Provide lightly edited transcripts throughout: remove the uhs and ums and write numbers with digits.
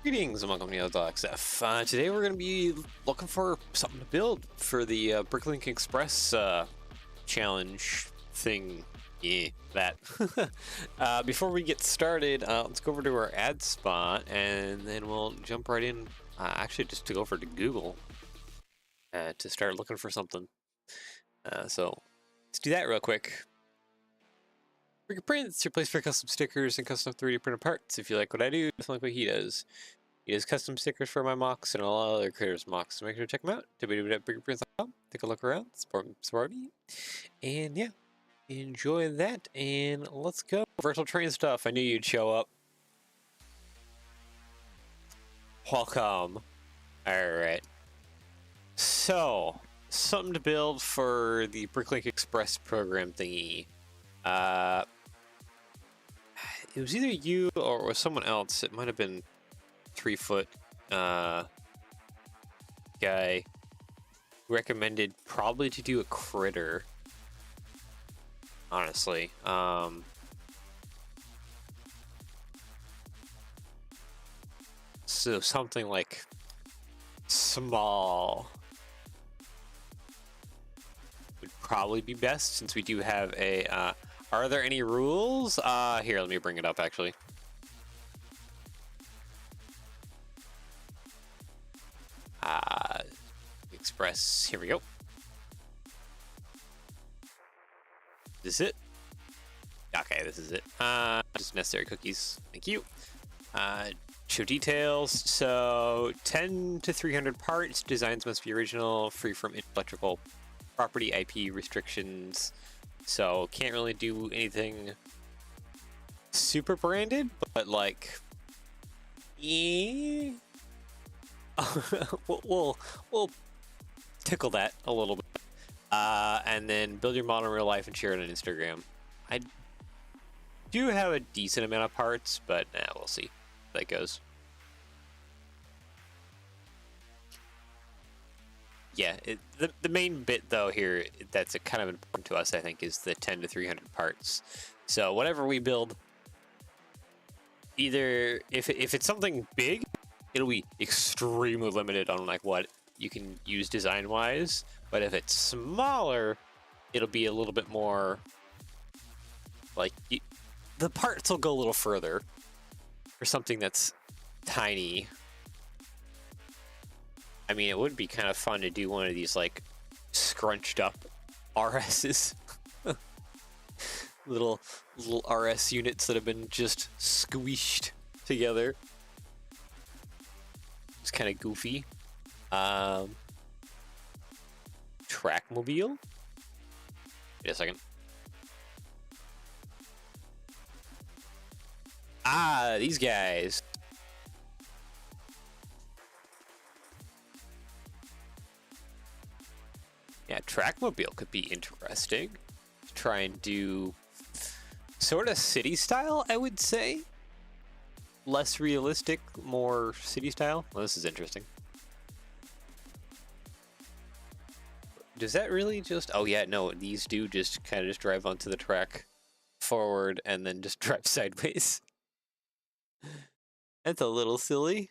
Greetings and welcome to XF. Today we're going to be looking for something to build for the Bricklink Express challenge thing. Yeah, that. Before we get started, let's go over to our ad spot and then we'll jump right in. Actually, just to go over to Google to start looking for something. So let's do that real quick. Brick your place for custom stickers and custom 3D printed parts. If you like what I do, just like what he does. He does custom stickers for my mocks and all other creators' mocks. So make sure to check them out. www.brickyprints.com. Take a look around. Support me. And yeah, enjoy that. And let's go. Virtual train stuff. I knew you'd show up. Welcome. Alright. So, something to build for the Bricklink Express program thingy. It was either you or someone else. It might have been 3-foot guy who recommended probably to do a critter. Honestly, so something like small would probably be best, since we do have a are there any rules? Here, let me bring it up actually. Express, here we go. Is this it? Okay, this is it. Just necessary cookies. Thank you. Show details. So 10 to 300 parts. Designs must be original, free from intellectual property IP restrictions. So can't really do anything super branded, but like, yeah. we'll tickle that a little bit. And then build your model in real life and share it on Instagram. I do have a decent amount of parts, but we'll see how that goes. Yeah, the main bit though here that's kind of important to us, I think, is the 10 to 300 parts. So whatever we build, either if it's something big, it'll be extremely limited on like what you can use design wise. But if it's smaller, it'll be a little bit more like the parts will go a little further for something that's tiny. I mean, it would be kind of fun to do one of these like scrunched up RSs. little RS units that have been just squished together. It's kind of goofy. Trackmobile? Wait a second. These guys. Yeah, Trackmobile could be interesting. Try and do sort of city style, I would say. Less realistic, more city style. Well, this is interesting. Does that really just... Oh yeah, no, these do just kind of just drive onto the track forward and then just drive sideways. That's a little silly.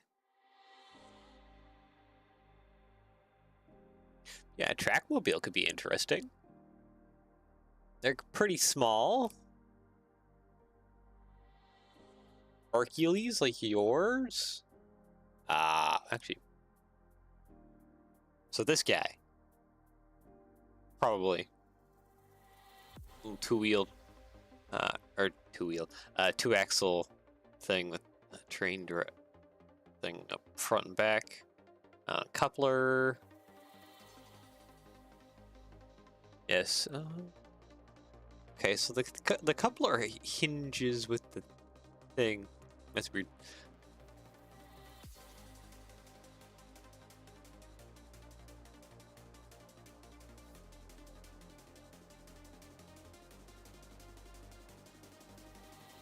Yeah, a Trackmobile could be interesting. They're pretty small. Hercules like yours? Actually. So this guy. Probably. Little two-wheeled, two-axle thing with a train thing up front and back. Coupler. Yes. Okay, so the coupler hinges with the thing. That's weird.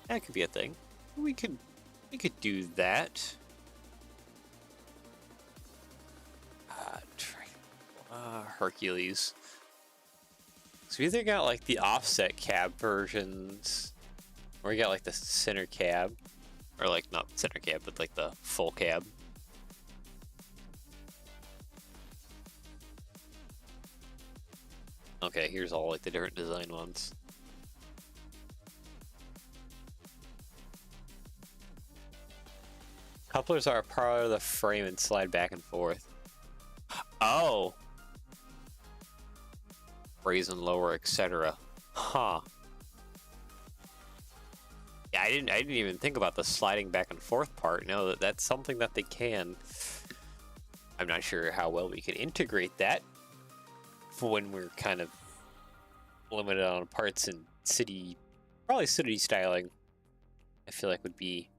That could be a thing. We could do that. Hercules. So we either got like the offset cab versions, or we got like the center cab, or like not center cab, but like the full cab. Okay, here's all like the different design ones. Couplers are a part of the frame and slide back and forth. Oh! Raise and lower, etc. Huh. Yeah, I didn't even think about the sliding back and forth part. No, that's something that they can. I'm not sure how well we can integrate that when we're kind of limited on parts in city, probably city styling. I feel like would be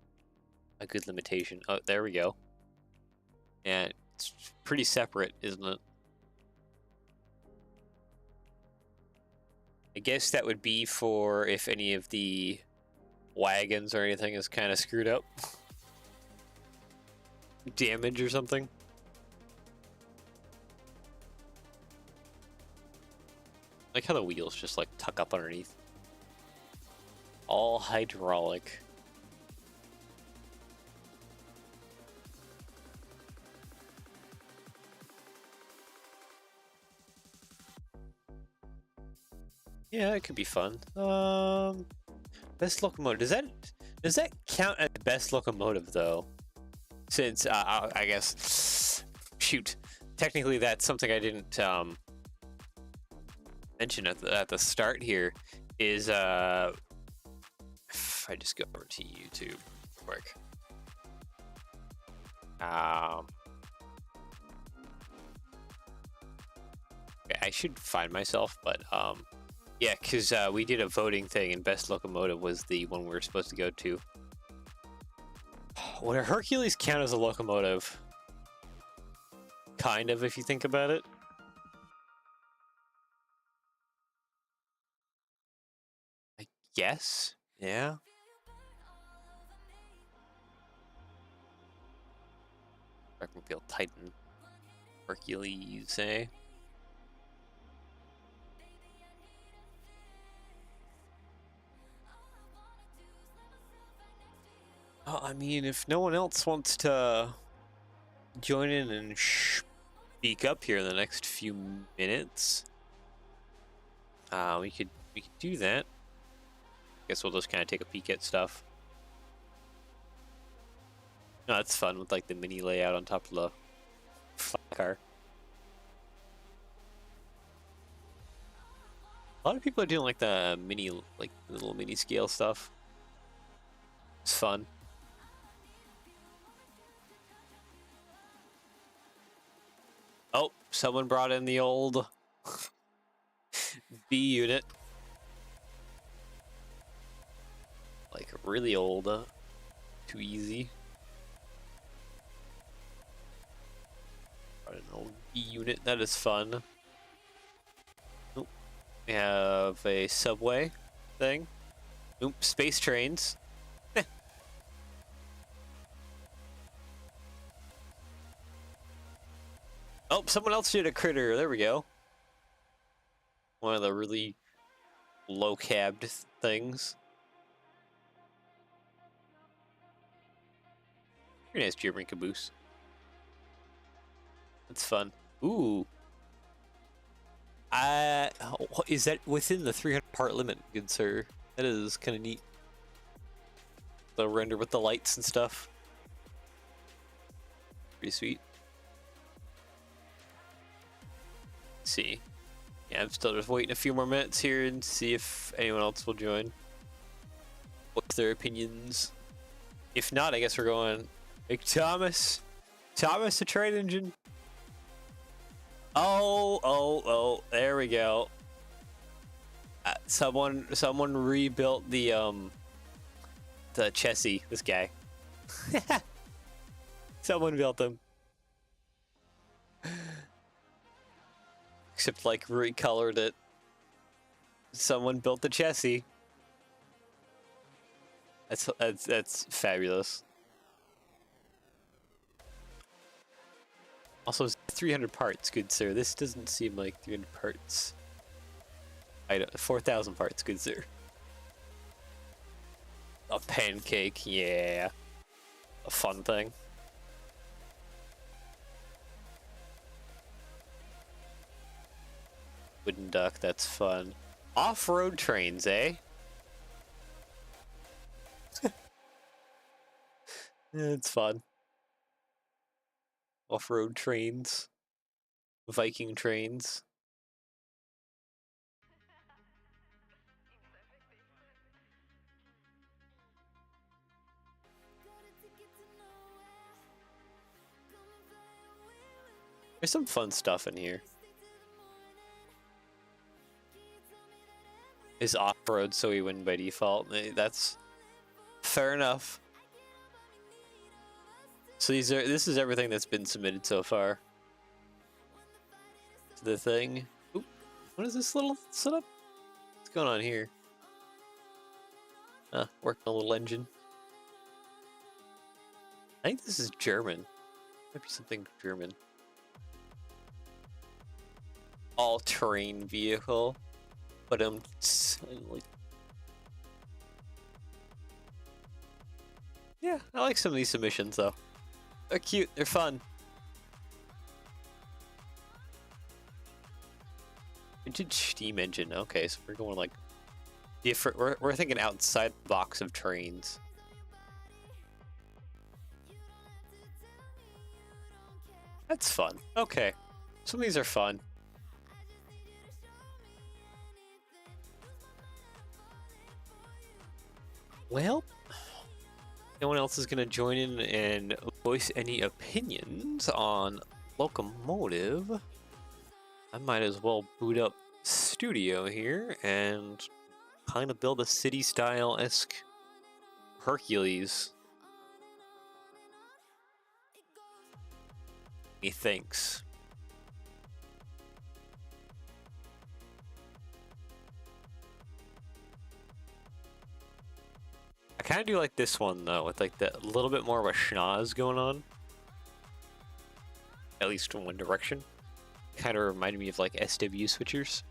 a good limitation. Oh, there we go. And it's pretty separate, isn't it? I guess that would be for if any of the wagons or anything is kind of screwed up. Damage or something. Like how the wheels just like tuck up underneath. All hydraulic. Yeah, it could be fun. Best locomotive. Does that count as best locomotive though? Since I guess, shoot, technically that's something I didn't mention at the start here. Is if I just go over to YouTube quick. Okay, I should find myself, but yeah, because we did a voting thing, and best locomotive was the one we were supposed to go to. Would a Hercules count as a locomotive? Kind of, if you think about it. I guess, yeah. Bricklink Titan. Hercules, eh? Oh, I mean, if no one else wants to join in and speak up here in the next few minutes, we could do that. Guess we'll just kind of take a peek at stuff. No, that's fun with like the mini layout on top of the flat car. A lot of people are doing like the mini, like little mini scale stuff. It's fun. Oh, someone brought in the old B unit. Like really old. Too easy. Brought in an old B unit. That is fun. Oh, we have a subway thing. Oop, space trains. Oh, someone else did a critter. There we go. One of the really low-cabbed things. Very nice German caboose. That's fun. Ooh. Is that within the 300 part limit, good sir? That is kind of neat. The render with the lights and stuff. Pretty sweet. Let's see. Yeah, I'm still just waiting a few more minutes here and see if anyone else will join. What's their opinions? If not, I guess we're going. Hey, Thomas, the train engine. Oh, there we go. Someone rebuilt the chassis. This guy. Someone built them. Except like recolored it. Someone built the chassis. That's fabulous. Also, it's 300 parts, good sir. This doesn't seem like 300 parts. 4,000 parts, good sir. A pancake, yeah. a fun thing. Wooden duck, that's fun. Off-road trains, eh? Yeah, it's fun. Off-road trains. Viking trains. There's some fun stuff in here. Is off-road, so we win by default. That's fair enough. So this is everything that's been submitted so far. The thing. Oop, what is this little setup? What's going on here? Working a little engine. I think this is German. Might be something German. All-terrain vehicle. But like, yeah, I like some of these submissions though. They're cute, they're fun. Vintage steam engine. Okay, so we're going like different. We're thinking outside the box of trains. That's fun. Okay, some of these are fun. Well, no one else is going to join in and voice any opinions on locomotive. I might as well boot up Studio here and kind of build a city-style-esque Hercules. Methinks. I kind of do like this one though, with like the little bit more of a schnoz going on. At least in one direction. Kind of reminded me of like SW switchers.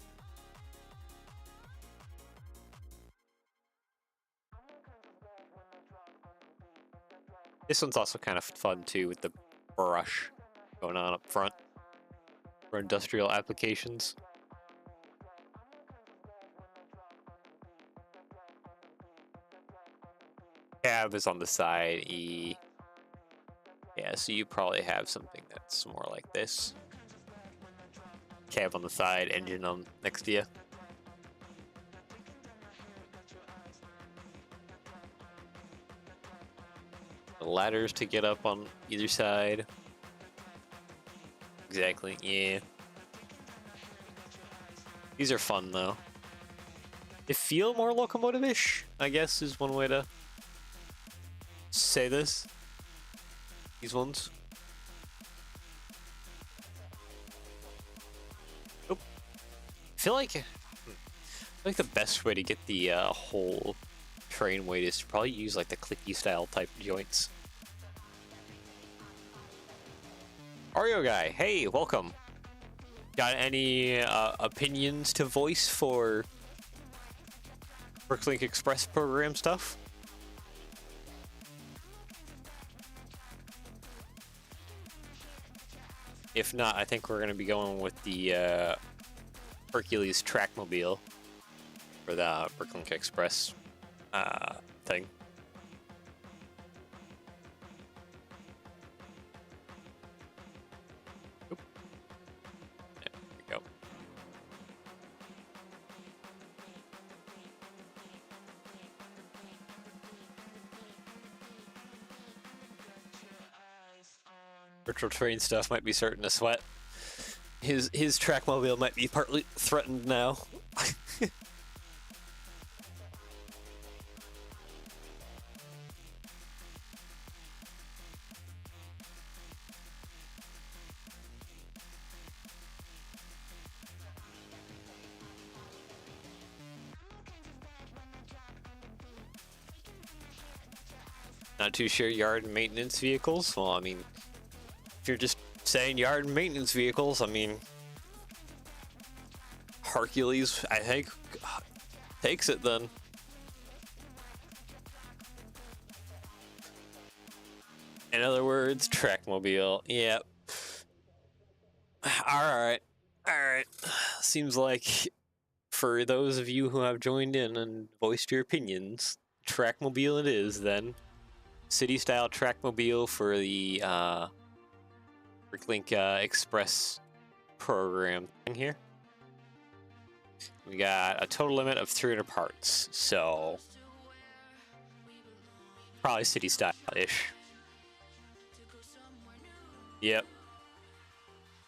This one's also kind of fun too, with the brush going on up front for industrial applications. Cab is on the side, E. Yeah, so you probably have something that's more like this. Cab on the side, engine on next to you. The ladders to get up on either side. Exactly, yeah. These are fun though. They feel more locomotive-ish, I guess is one way to say this. These ones. Oh. I feel like the best way to get the whole train weight is to probably use like the clicky style type joints. Oreo guy, hey, welcome. Got any opinions to voice for Bricklink Express program stuff? If not, I think we're going to be going with the Hercules Trackmobile for the Bricklink Express thing. Oop. There we go. Virtual train stuff might be starting to sweat. His Trackmobile might be partly threatened now. Not too sure yard maintenance vehicles. Well, I mean, if you're just saying yard maintenance vehicles, I mean, Hercules, I think, takes it then. In other words, trackmobile. Yep. Alright. Alright. Seems like for those of you who have joined in and voiced your opinions, trackmobile it is then. City style trackmobile for the Bricklink Express program thing here. We got a total limit of 300 parts, so probably city style-ish. Yep.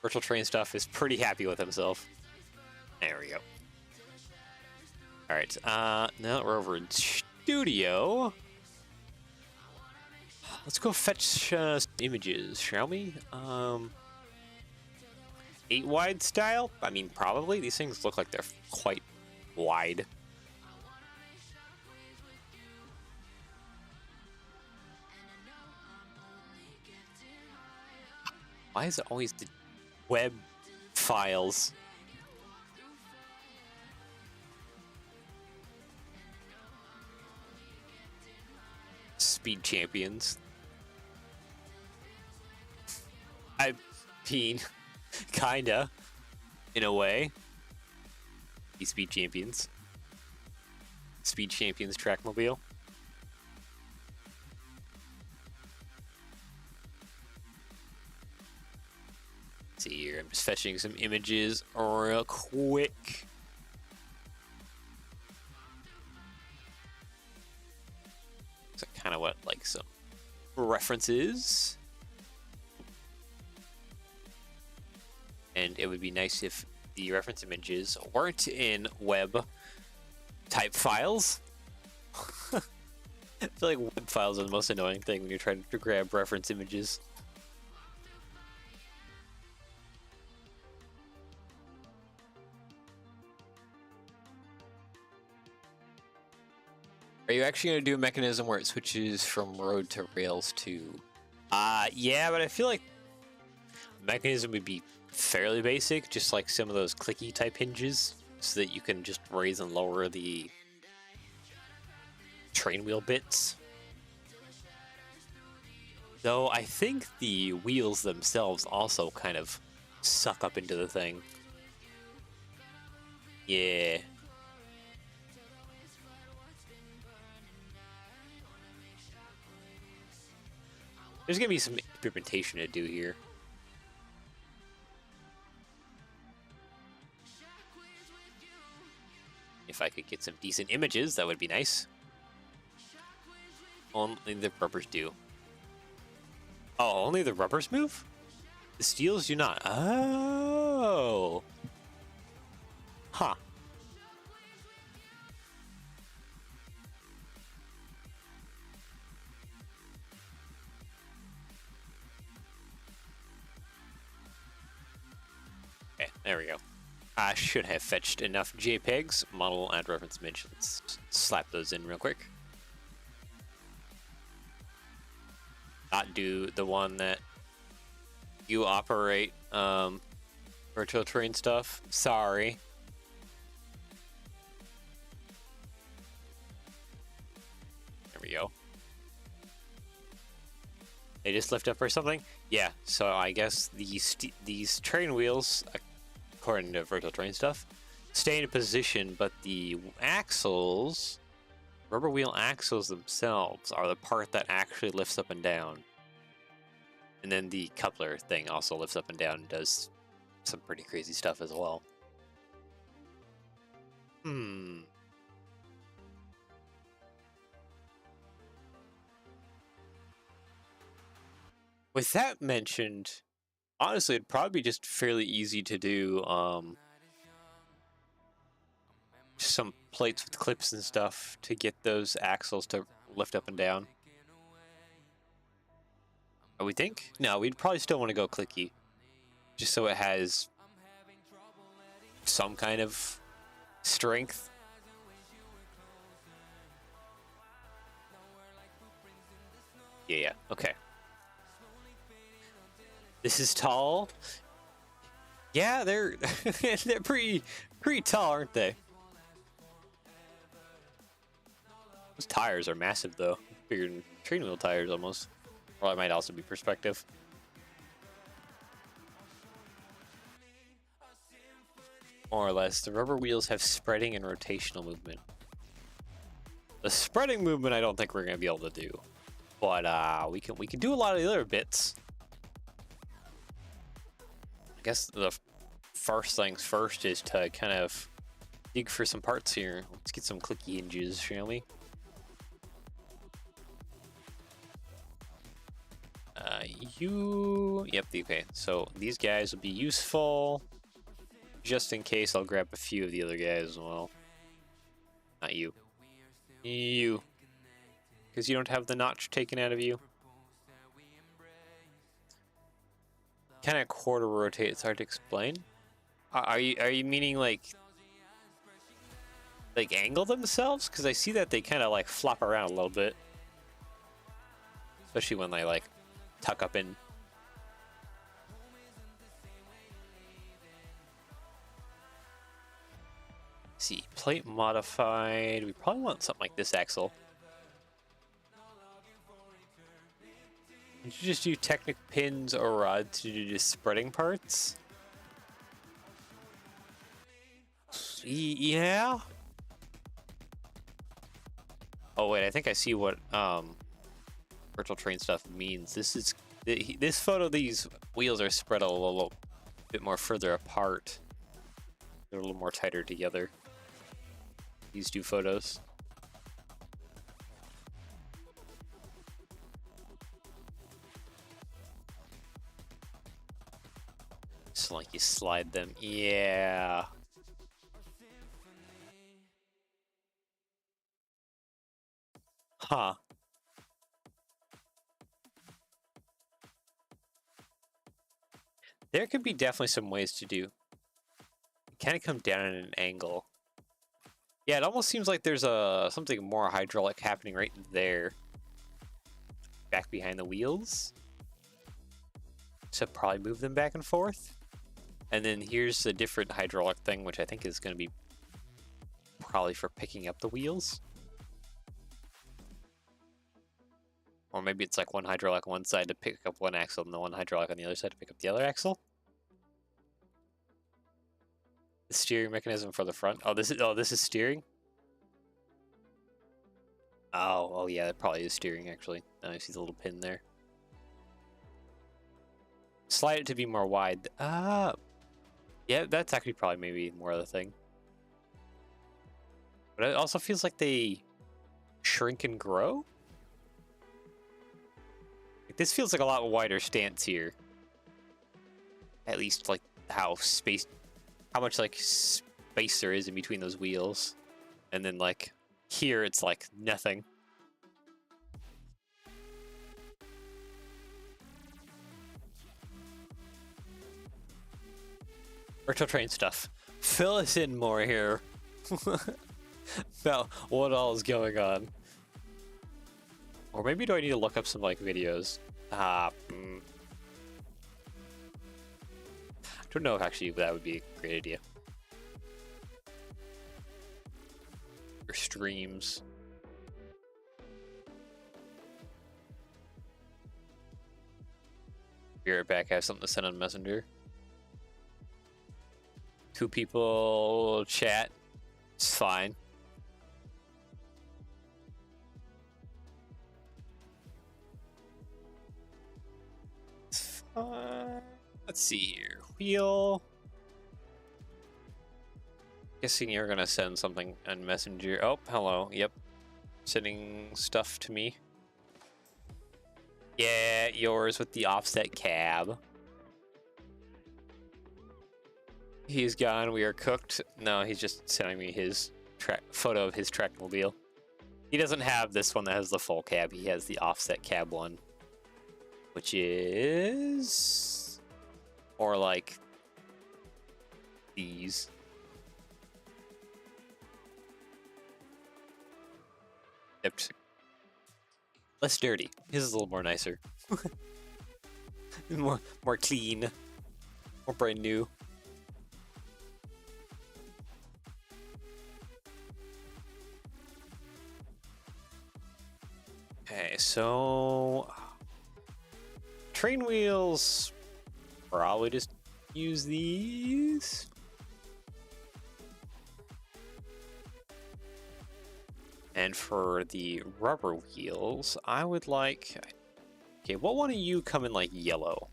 Virtual Train stuff is pretty happy with himself. There we go. Alright, now that we're over in studio, let's go fetch images, shall we? 8 wide style? I mean, probably. These things look like they're quite wide. Why is it always the web files? Speed champions. I mean, kinda, in a way. These speed champions. Speed champions trackmobile. Let's see here, I'm just fetching some images real quick. So kind of what, like, some references. And it would be nice if the reference images weren't in web type files. I feel like web files are the most annoying thing when you're trying to grab reference images. Are you actually going to do a mechanism where it switches from road to rails to... yeah, but I feel like the mechanism would be fairly basic, just like some of those clicky type hinges, so that you can just raise and lower the train wheel bits. Though I think the wheels themselves also kind of suck up into the thing. Yeah. There's gonna be some implementation to do here. If I could get some decent images, that would be nice. Only the rubbers do. Oh, only the rubbers move? The steels do not. Oh. Huh. Okay, there we go. I should have fetched enough JPEGs. Model and reference image. Let's slap those in real quick. Not do the one that you operate virtual train stuff. Sorry. There we go. They just lift up or something? Yeah, so I guess these train wheels, according to virtual train stuff, stay in a position, but the axles, rubber wheel axles themselves, are the part that actually lifts up and down. And then the coupler thing also lifts up and down and does some pretty crazy stuff as well. With that mentioned, honestly, it'd probably be just fairly easy to do some plates with clips and stuff to get those axles to lift up and down. We think? No, we'd probably still want to go clicky, just so it has some kind of strength. Yeah, okay. This is tall. Yeah, they're they're pretty tall, aren't they? Those tires are massive, though. Bigger than train wheel tires, almost. Or it might also be perspective. More or less, the rubber wheels have spreading and rotational movement. The spreading movement I don't think we're gonna be able to do. But we can do a lot of the other bits. I guess the first things first is to kind of dig for some parts here. Let's get some clicky hinges, shall we? Yep, okay. So these guys will be useful. Just in case, I'll grab a few of the other guys as well. Not you. You. Because you don't have the notch taken out of you. Kind of quarter rotate, it's hard to explain. Are you meaning like angle themselves? Because I see that they kind of like flop around a little bit. Especially when they like tuck up in. See, plate modified. We probably want something like this axle. Did you just do Technic pins or rods to do the spreading parts? Yeah. Oh wait, I think I see what virtual train stuff means. This photo. These wheels are spread a little bit more further apart. They're a little more tighter together. These two photos. So like you slide them. Yeah. Huh. There could be definitely some ways to do. Kind of come down at an angle. Yeah, it almost seems like there's something more hydraulic happening right there. Back behind the wheels. So probably move them back and forth. And then here's a different hydraulic thing, which I think is going to be probably for picking up the wheels. Or maybe it's like one hydraulic on one side to pick up one axle and the one hydraulic on the other side to pick up the other axle. The steering mechanism for the front. Oh, this is steering. Oh yeah, that probably is steering actually. Now I see the little pin there. Slide it to be more wide. Yeah, that's actually probably maybe more of the thing. But it also feels like they shrink and grow. Like, this feels like a lot wider stance here. At least like how much like space there is in between those wheels. And then like here it's like nothing. Virtual train stuff. Fill us in more here. About what all is going on. Or maybe do I need to look up some like videos? I don't know if actually that would be a great idea. Or streams. Be right back. I have something to send on Messenger. 2 people chat. It's fine. It's fine. Let's see here. Wheel. Guessing you're gonna send something on Messenger. Oh, hello. Yep. Sending stuff to me. Yeah, yours with the offset cab. He's gone. We are cooked. No, he's just sending me his photo of his Trackmobile. He doesn't have this one that has the full cab. He has the offset cab one, which is or like these. Yep. Less dirty. His is a little more nicer. more clean. More brand new. Okay, so train wheels, probably just use these. And for the rubber wheels, I would like... Okay, what one of you come in like yellow?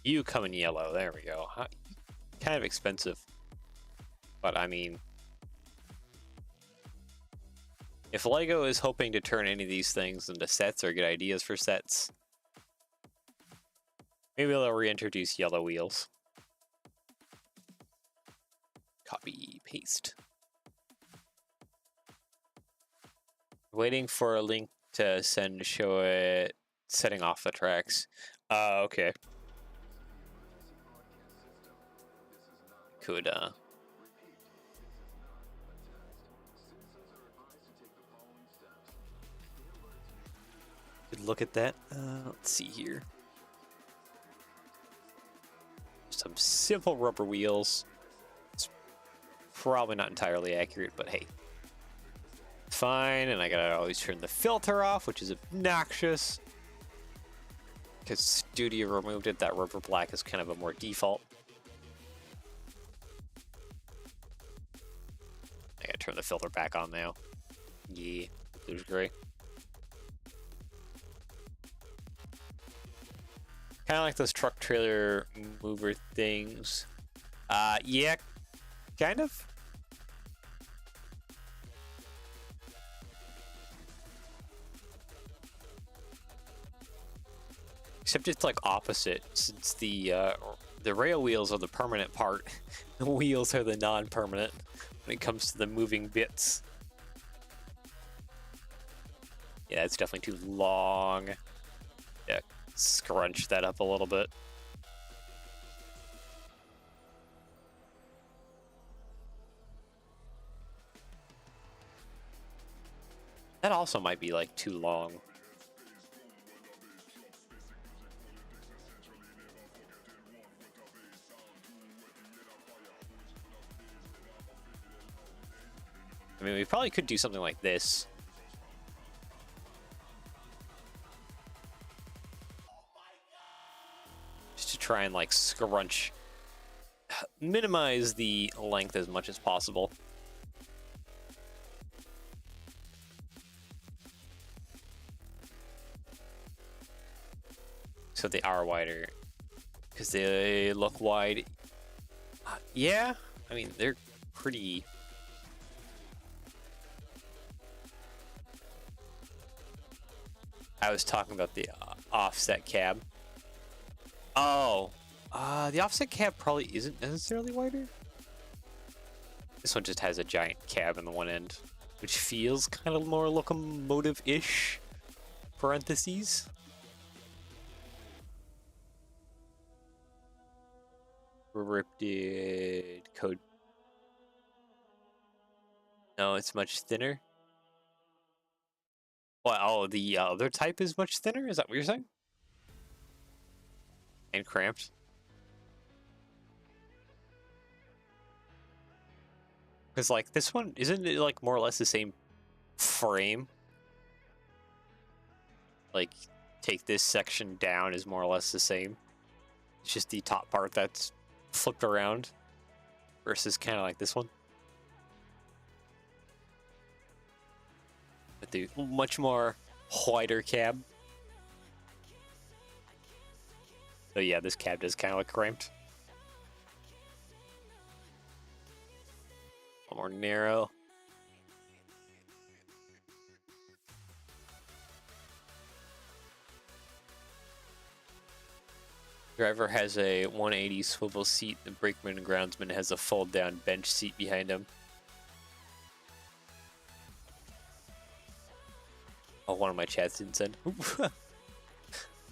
You come in yellow, there we go. Kind of expensive. But I mean... If LEGO is hoping to turn any of these things into sets or get ideas for sets, maybe they'll reintroduce yellow wheels. Copy, paste. Waiting for a link to send to show it setting off the tracks. Okay. Could, look at that. Let's see here. Some simple rubber wheels. It's probably not entirely accurate, but hey. Fine, and I gotta always turn the filter off, which is obnoxious. Because Studio removed it, that rubber black is kind of a more default. I gotta turn the filter back on now. Yeah, blue's gray. Kind of like those truck trailer mover things. Yeah, kind of. Except it's like opposite, since the rail wheels are the permanent part. The wheels are the non-permanent when it comes to the moving bits. Yeah, it's definitely too long. Yeah, scrunch that up a little bit. That also might be like too long. I mean, we probably could do something like this. Just to try and like scrunch, minimize the length as much as possible. So they are wider, because they look wide. Yeah, I mean, they're pretty... I was talking about the offset cab. Oh, the offset cab probably isn't necessarily wider. This one just has a giant cab in the one end, which feels kind of more locomotive-ish, parentheses. Ripped code. No, it's much thinner. Well, oh, the other type is much thinner? Is that what you're saying? And cramped? Because, like, this one, isn't it, like, more or less the same frame? Like, take this section down is more or less the same. It's just the top part that's flipped around versus kind of like this one. But the much more wider cab. So yeah, this cab does kind of look cramped. A little more narrow. Driver has a 180 swivel seat. The brakeman and groundsman has a fold-down bench seat behind him. Oh, one of my chats didn't send.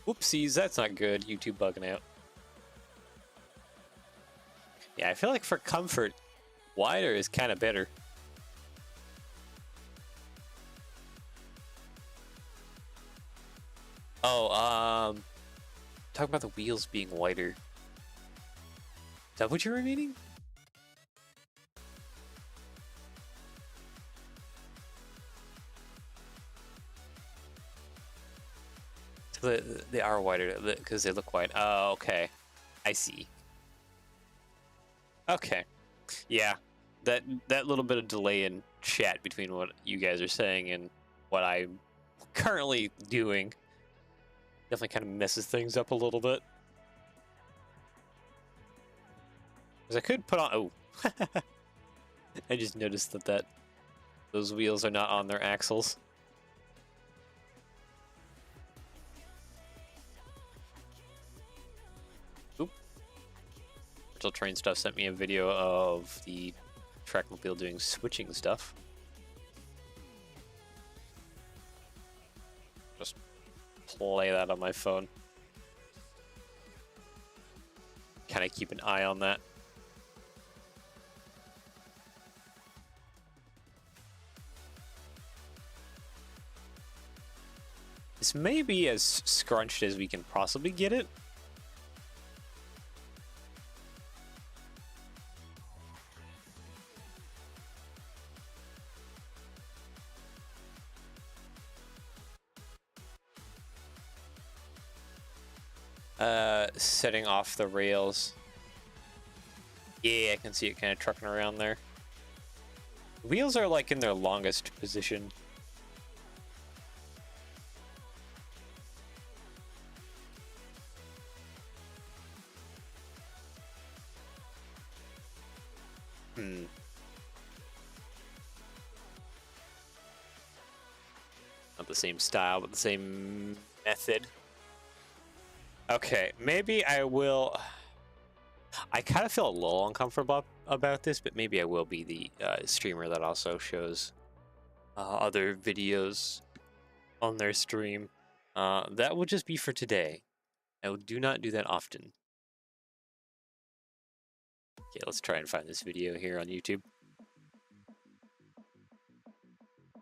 Whoopsies, that's not good. YouTube bugging out. Yeah, I feel like for comfort, wider is kind of better. Oh, talking about the wheels being wider. Is that what you were meaning? They are wider because they look wide. Oh, okay. I see. Okay. Yeah. That little bit of delay in chat between what you guys are saying and what I'm currently doing definitely kind of messes things up a little bit. Because I could put on... Oh. I just noticed that those wheels are not on their axles. Oop. Virtual Train Stuff sent me a video of the Trackmobile doing switching stuff. Just play that on my phone. Kind of keep an eye on that. This may be as scrunched as we can possibly get it. Setting off the rails. Yeah, I can see it kind of trucking around there. The wheels are like in their longest position. Not the same style, but the same method. Okay, maybe I will... I kind of feel a little uncomfortable about this, but maybe I will be the streamer that also shows other videos on their stream. That will just be for today. I do not do that often. Okay, let's try and find this video here on YouTube.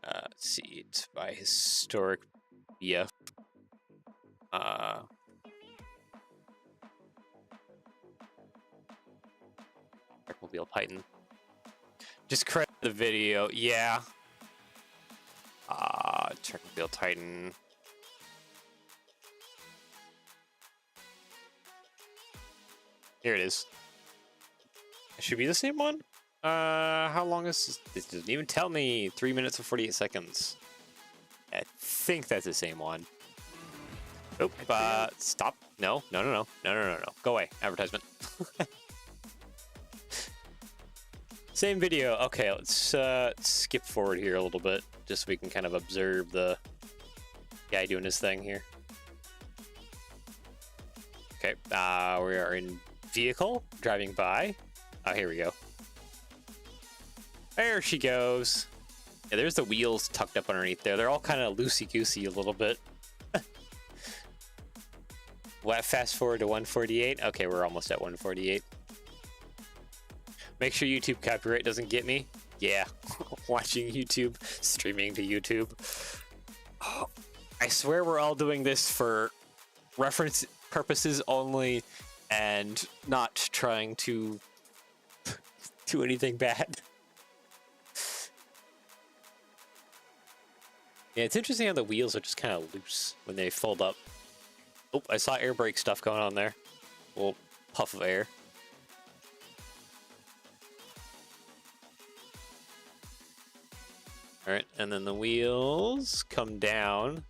Let's see, it's by Historic BF. Bricklink Python. Just credit the video, yeah. Bricklink Titan. Here it is. It should be the same one. How long is this? This doesn't even tell me. 3 minutes and 48 seconds. I think that's the same one. Nope. Stop. No. Go away. Advertisement. Same video. Okay, let's skip forward here a little bit, just so we can kind of observe the guy doing his thing here. Okay, we are in vehicle, driving by. Oh, here we go. There she goes. Yeah, there's the wheels tucked up underneath there. They're all kind of loosey-goosey a little bit. What, fast forward to 148? Okay, we're almost at 148. Make sure YouTube copyright doesn't get me. Yeah, watching YouTube, streaming to YouTube. Oh, I swear we're all doing this for reference purposes only and not trying to do anything bad. Yeah, it's interesting how the wheels are just kind of loose when they fold up. Oh, I saw air brake stuff going on there. A little puff of air. All right, and then the wheels come down.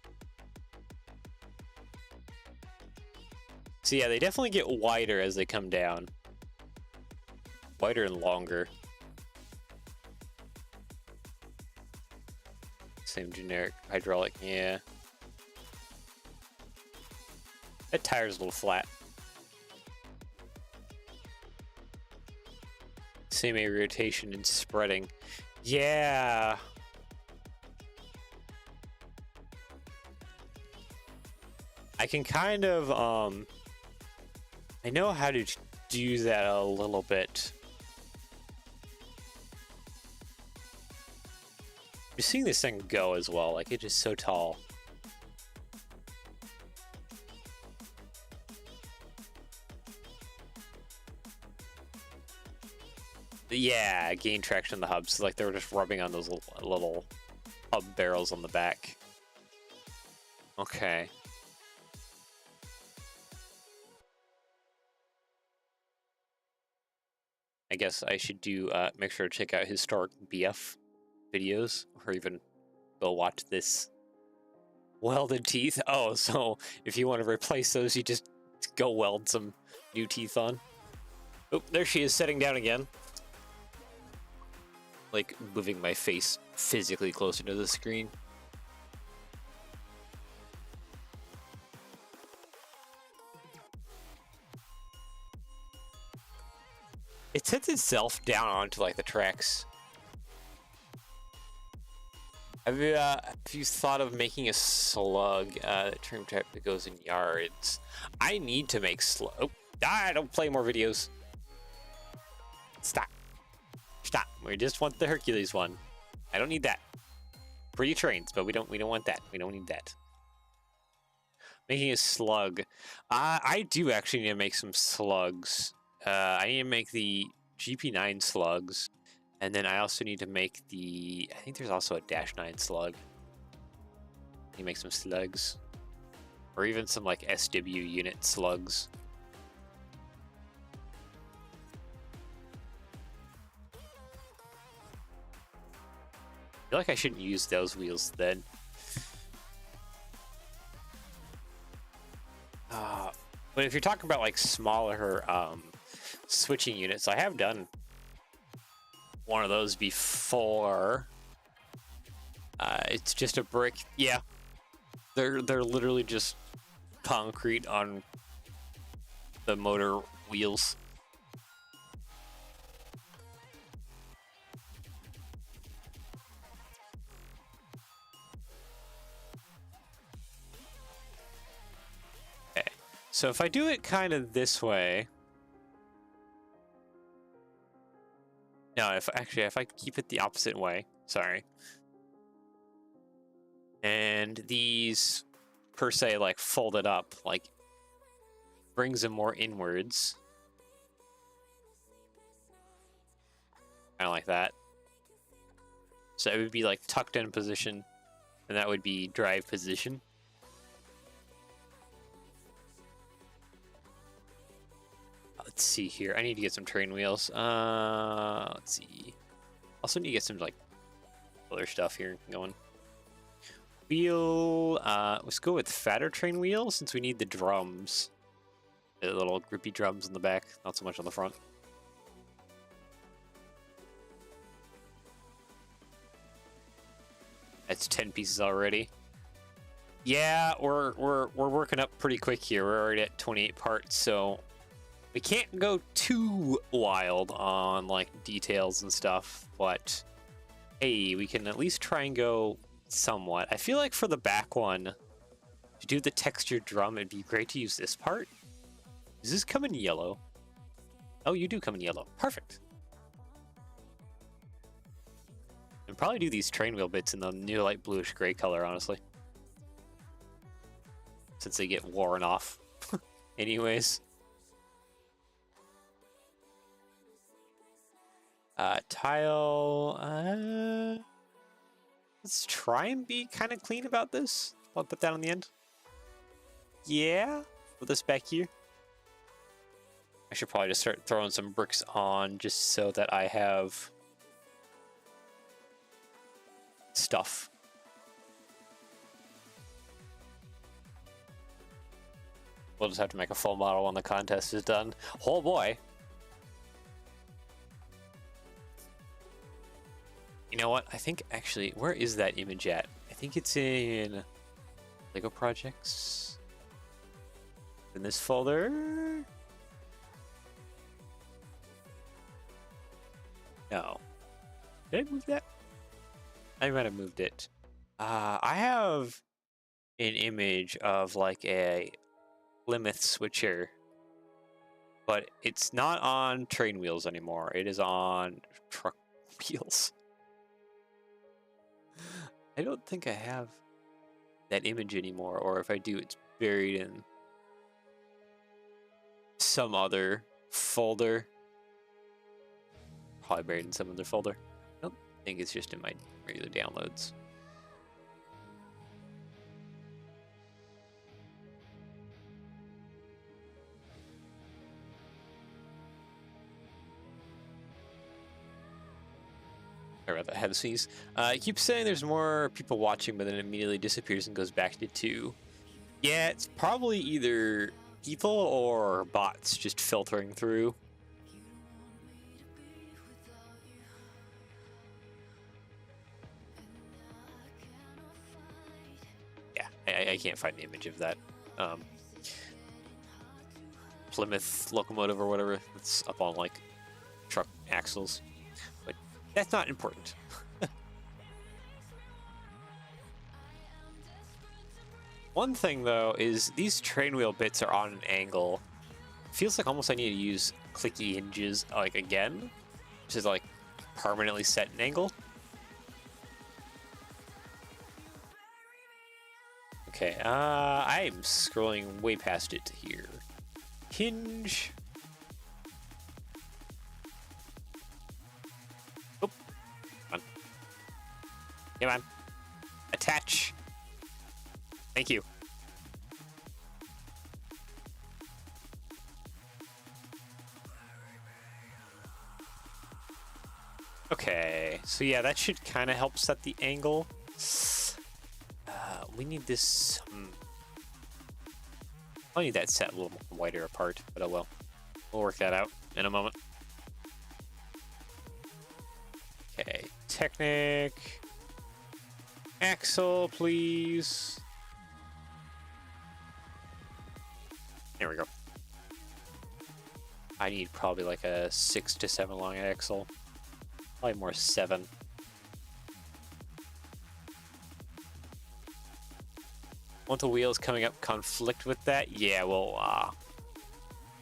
So yeah, they definitely get wider as they come down. Wider and longer. Same generic hydraulic, yeah. That tire's a little flat. Same A rotation and spreading. Yeah. I can kind of, I know how to do that a little bit. You're seeing this thing go as well, like it is so tall. Yeah, gain traction on the hubs, like they were just rubbing on those little hub barrels on the back. Okay. I guess I should do make sure to check out historic BF videos, or even go watch this welded teeth. Oh, so if you want to replace those, you just go weld some new teeth on. Oh, there she is, setting down again. Like moving my face physically closer to the screen. It sets itself down onto like the tracks. Have you thought of making a slug trim trap that goes in yards? I need to make slug. Oh, I don't play more videos. Stop. Stop. We just want the Hercules one. I don't need that. Pretty trains, but we don't want that. We don't need that. Making a slug. I do actually need to make some slugs. I need to make the GP9 slugs, and then I also need to make the. I think there's also a -9 slug. I need to make some slugs, or even some like SW unit slugs. I feel like I shouldn't use those wheels then. But if you're talking about like smaller switching units, I have done one of those before. It's just a brick. Yeah, they're literally just concrete on the motor wheels. Okay, so if I do it kind of this way. No, if I keep it the opposite way, sorry. And these, per se, like folded up, like brings them more inwards. Kind of like that. So it would be like tucked in position, and that would be drive position. Let's see here. I need to get some train wheels. Let's see. Also need to get some like other stuff here going. Wheel. Let's go with fatter train wheels since we need the drums. The little grippy drums in the back, not so much on the front. That's 10 pieces already. Yeah, we're working up pretty quick here. We're already at 28 parts, so we can't go too wild on like details and stuff, but hey, we can at least try and go somewhat. I feel like for the back one, to do the textured drum, it'd be great to use this part. Does this come in yellow? Oh, you do come in yellow. Perfect. And probably do these train wheel bits in the new light bluish gray color, honestly. Since they get worn off. Anyways. Tile. Let's try and be kind of clean about this. I'll put that on the end. Yeah. Put this back here. I should probably just start throwing some bricks on just so that I have stuff. We'll just have to make a full model when the contest is done. Oh boy. You know what? I think actually, where is that image at? I think it's in Lego Projects. In this folder. No. Did I move that? I might have moved it. I have an image of like a Plymouth switcher, but it's not on train wheels anymore. It is on truck wheels. I don't think I have that image anymore, or if I do, it's buried in some other folder. Probably buried in some other folder. I don't think it's just in my regular downloads. Sorry about that. I had to sneeze. It keeps saying there's more people watching, but then it immediately disappears and goes back to 2. Yeah, it's probably either people or bots just filtering through. Yeah, I can't find the image of that Plymouth locomotive or whatever that's up on like truck axles, but that's not important. One thing though is these train wheel bits are on an angle. Feels like almost I need to use clicky hinges like again, which is like permanently set an angle. Okay, I'm scrolling way past it here. Hinge. Oh, come on. Come on. Attach. Thank you. Okay, so yeah, that should kind of help set the angle. We need this. I need that set a little wider apart, but oh well. We'll work that out in a moment. Okay, Technic. Axle, please. There we go. I need probably like a 6 to 7 long axle. Probably more 7. Won't the wheels coming up conflict with that? Yeah, well,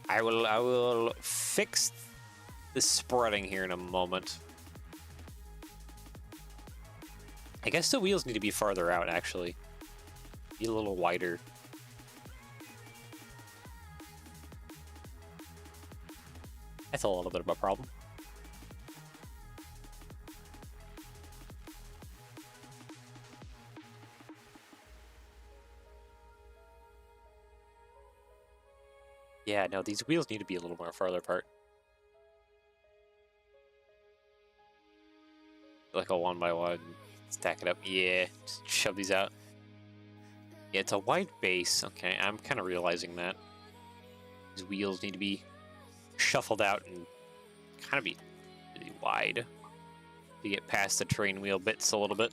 I will fix the spreading here in a moment. I guess the wheels need to be farther out, actually. Be a little wider. That's a little bit of a problem. Yeah, no, these wheels need to be a little more farther apart. Like a 1 by 1, stack it up. Yeah, just shove these out. Yeah, it's a wide base. Okay, I'm kind of realizing that. These wheels need to be shuffled out and kind of be really wide to get past the train wheel bits a little bit.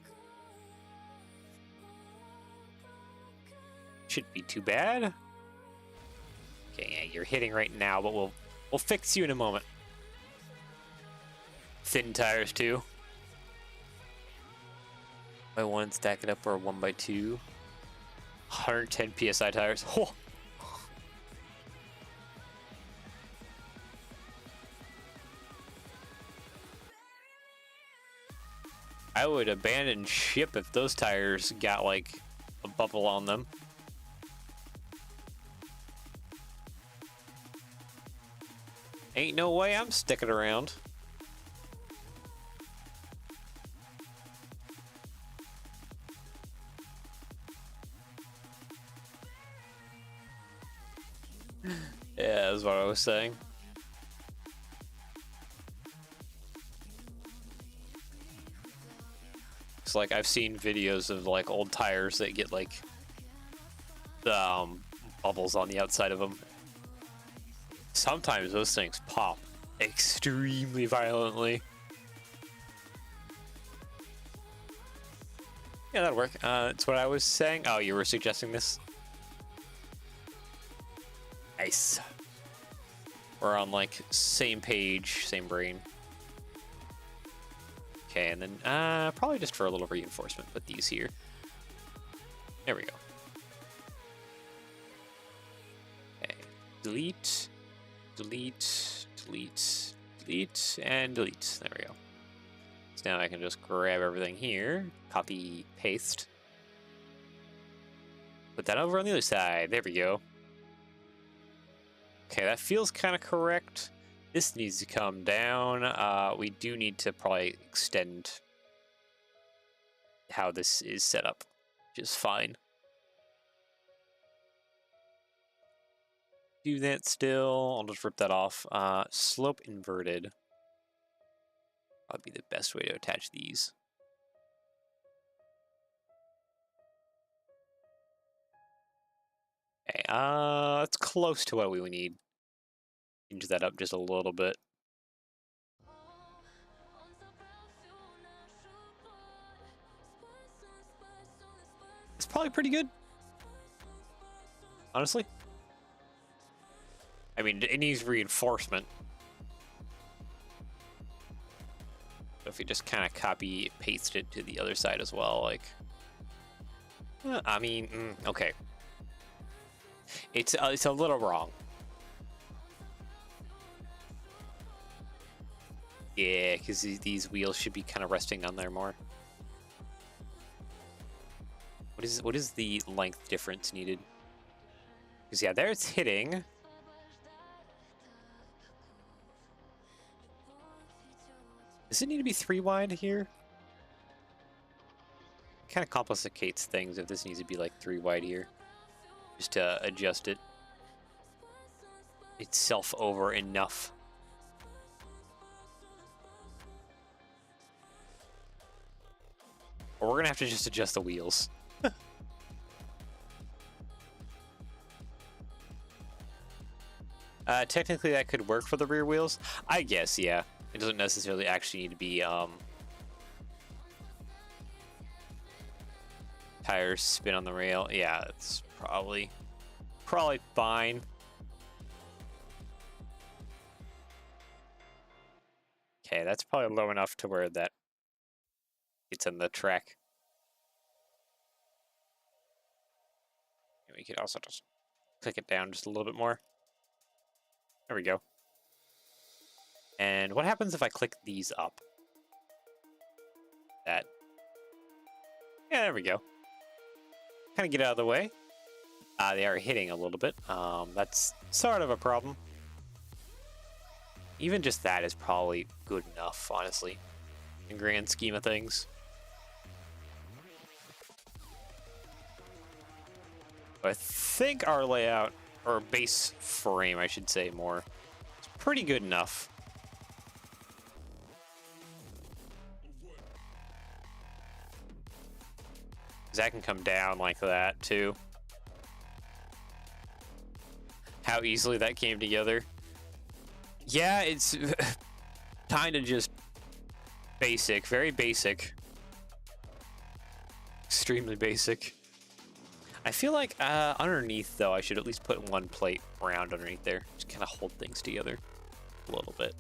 Shouldn't be too bad. Okay, yeah, you're hitting right now, but we'll fix you in a moment. Thin tires too. 1 by 1, stack it up, or 1 by 2. 110 PSI tires. Oh. I would abandon ship if those tires got like a bubble on them. Ain't no way I'm sticking around. Yeah, that's what I was saying. It's like I've seen videos of like old tires that get like the bubbles on the outside of them. Sometimes those things pop extremely violently. Yeah, that'll work. That's what I was saying. Oh, you were suggesting this? Nice. We're on like same page, same brain. Okay, and then probably just for a little reinforcement, put these here. There we go. Okay, delete, delete, delete, delete, and delete. There we go. So now I can just grab everything here, copy, paste. Put that over on the other side. There we go. Okay, that feels kind of correct. This needs to come down. We do need to probably extend how this is set up, which is fine. Do that still. I'll just rip that off. Slope inverted. Probably the best way to attach these. Okay, that's close to what we would need. Change that up just a little bit. It's probably pretty good, honestly. I mean, it needs reinforcement. So if you just kind of copy paste it to the other side as well, like, I mean, okay, it's a little wrong. Yeah, because these wheels should be kind of resting on there more. What is the length difference needed? Because yeah, there it's hitting. Does it need to be 3 wide here? Kind of complicates things if this needs to be like 3 wide here, just to adjust it itself over enough. Or we're gonna have to just adjust the wheels. Technically that could work for the rear wheels, I guess. Yeah, it doesn't necessarily actually need to be tires spin on the rail. Yeah, it's probably fine. Okay, that's probably low enough to where that it's in the track. And we could also just click it down just a little bit more. There we go. And what happens if I click these up? That. Yeah, there we go. Kind of get out of the way. They are hitting a little bit. That's sort of a problem. Even just that is probably good enough, honestly, in grand scheme of things. I think our layout, or base frame, I should say more, is pretty good enough. That can come down like that, too. How easily that came together. Yeah, it's kind of just basic, very basic. Extremely basic. I feel like underneath, though, I should at least put 1 plate round underneath there. Just kind of hold things together a little bit.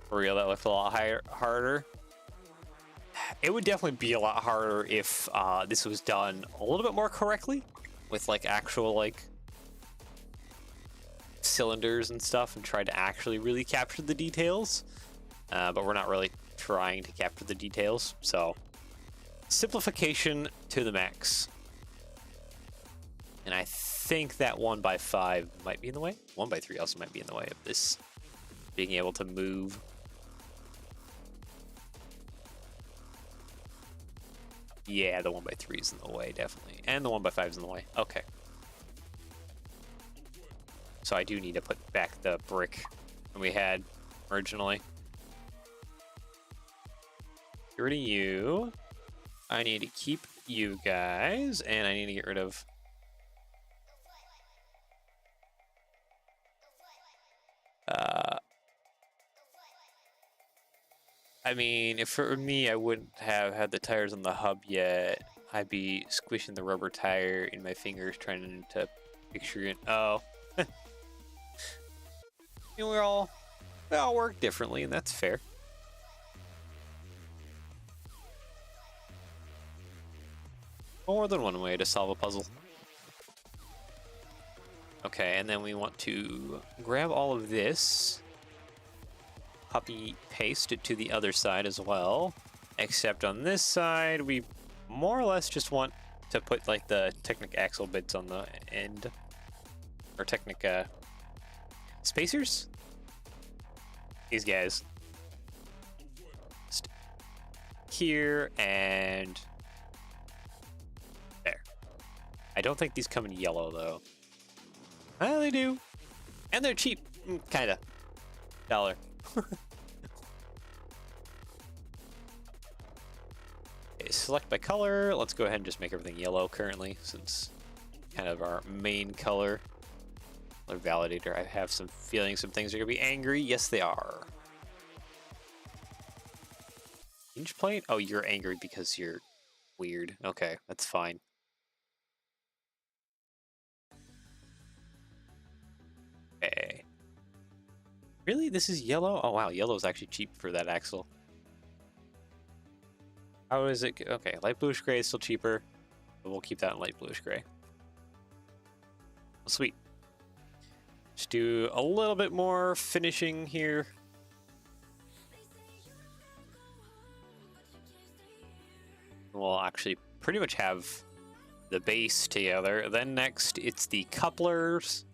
For real, that looked a lot harder. It would definitely be a lot harder if this was done a little bit more correctly, with like actual like cylinders and stuff, and tried to actually really capture the details. But we're not really trying to capture the details, so simplification to the max. And I think that 1x5 might be in the way. 1x3 also might be in the way of this being able to move. Yeah, the 1x3 is in the way, definitely. And the 1x5 is in the way. Okay. So I do need to put back the brick that we had originally. Get rid of you. I need to keep you guys, and I need to get rid of... I mean, if for me, I wouldn't have had the tires on the hub yet. I'd be squishing the rubber tire in my fingers, trying to picture it. Oh. You know, we all work differently, and that's fair. More than one way to solve a puzzle. Okay, and then we want to grab all of this. Copy paste it to the other side as well, except on this side we more or less just want to put like the Technic axle bits on the end, or Technic spacers, these guys just here and there. I don't think these come in yellow though. Well, they do, and they're cheap, kinda. $1. Okay, select by color. Let's go ahead and just make everything yellow currently, since kind of our main color. Color validator. I have some feeling some things are gonna be angry. Yes, they are. Hinge plate? Oh, you're angry because you're weird. Okay, that's fine. Okay. Really? This is yellow? Oh wow, yellow is actually cheap for that axle. How is it? Okay, light bluish gray is still cheaper, but we'll keep that in light bluish gray. Sweet. Just do a little bit more finishing here. We'll actually pretty much have the base together. Then next, it's the couplers.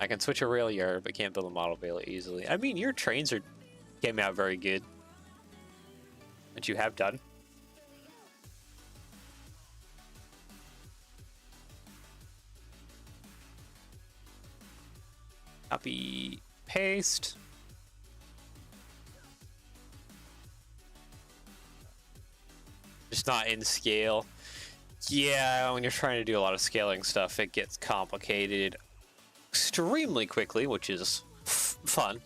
I can switch a rail yard, but can't build a model very easily. I mean, your trains came out very good. That you have done. Copy, paste. Just not in scale. Yeah, when you're trying to do a lot of scaling stuff, it gets complicated extremely quickly, which is fun.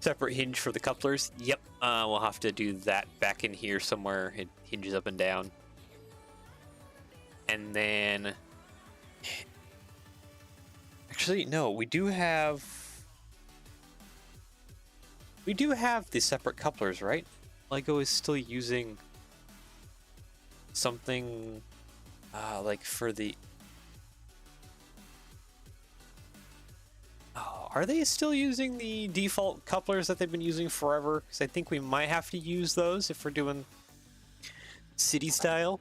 Separate hinge for the couplers. Yep, we'll have to do that back in here somewhere. It hinges up and down. And then... Actually, no, we do have the separate couplers, right? Lego is still using something like for the... Oh, are they still using the default couplers that they've been using forever? Because I think we might have to use those if we're doing city style.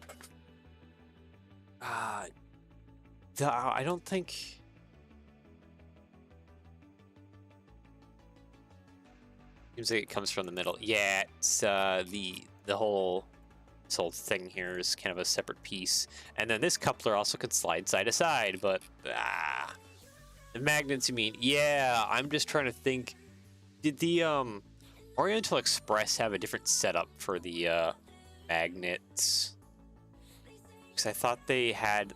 I don't think... Seems like it comes from the middle. Yeah, it's this whole thing here is kind of a separate piece. And then this coupler also can slide side to side, but the magnets, you mean? Yeah, I'm just trying to think. Did the Oriental Express have a different setup for the magnets? Because I thought they had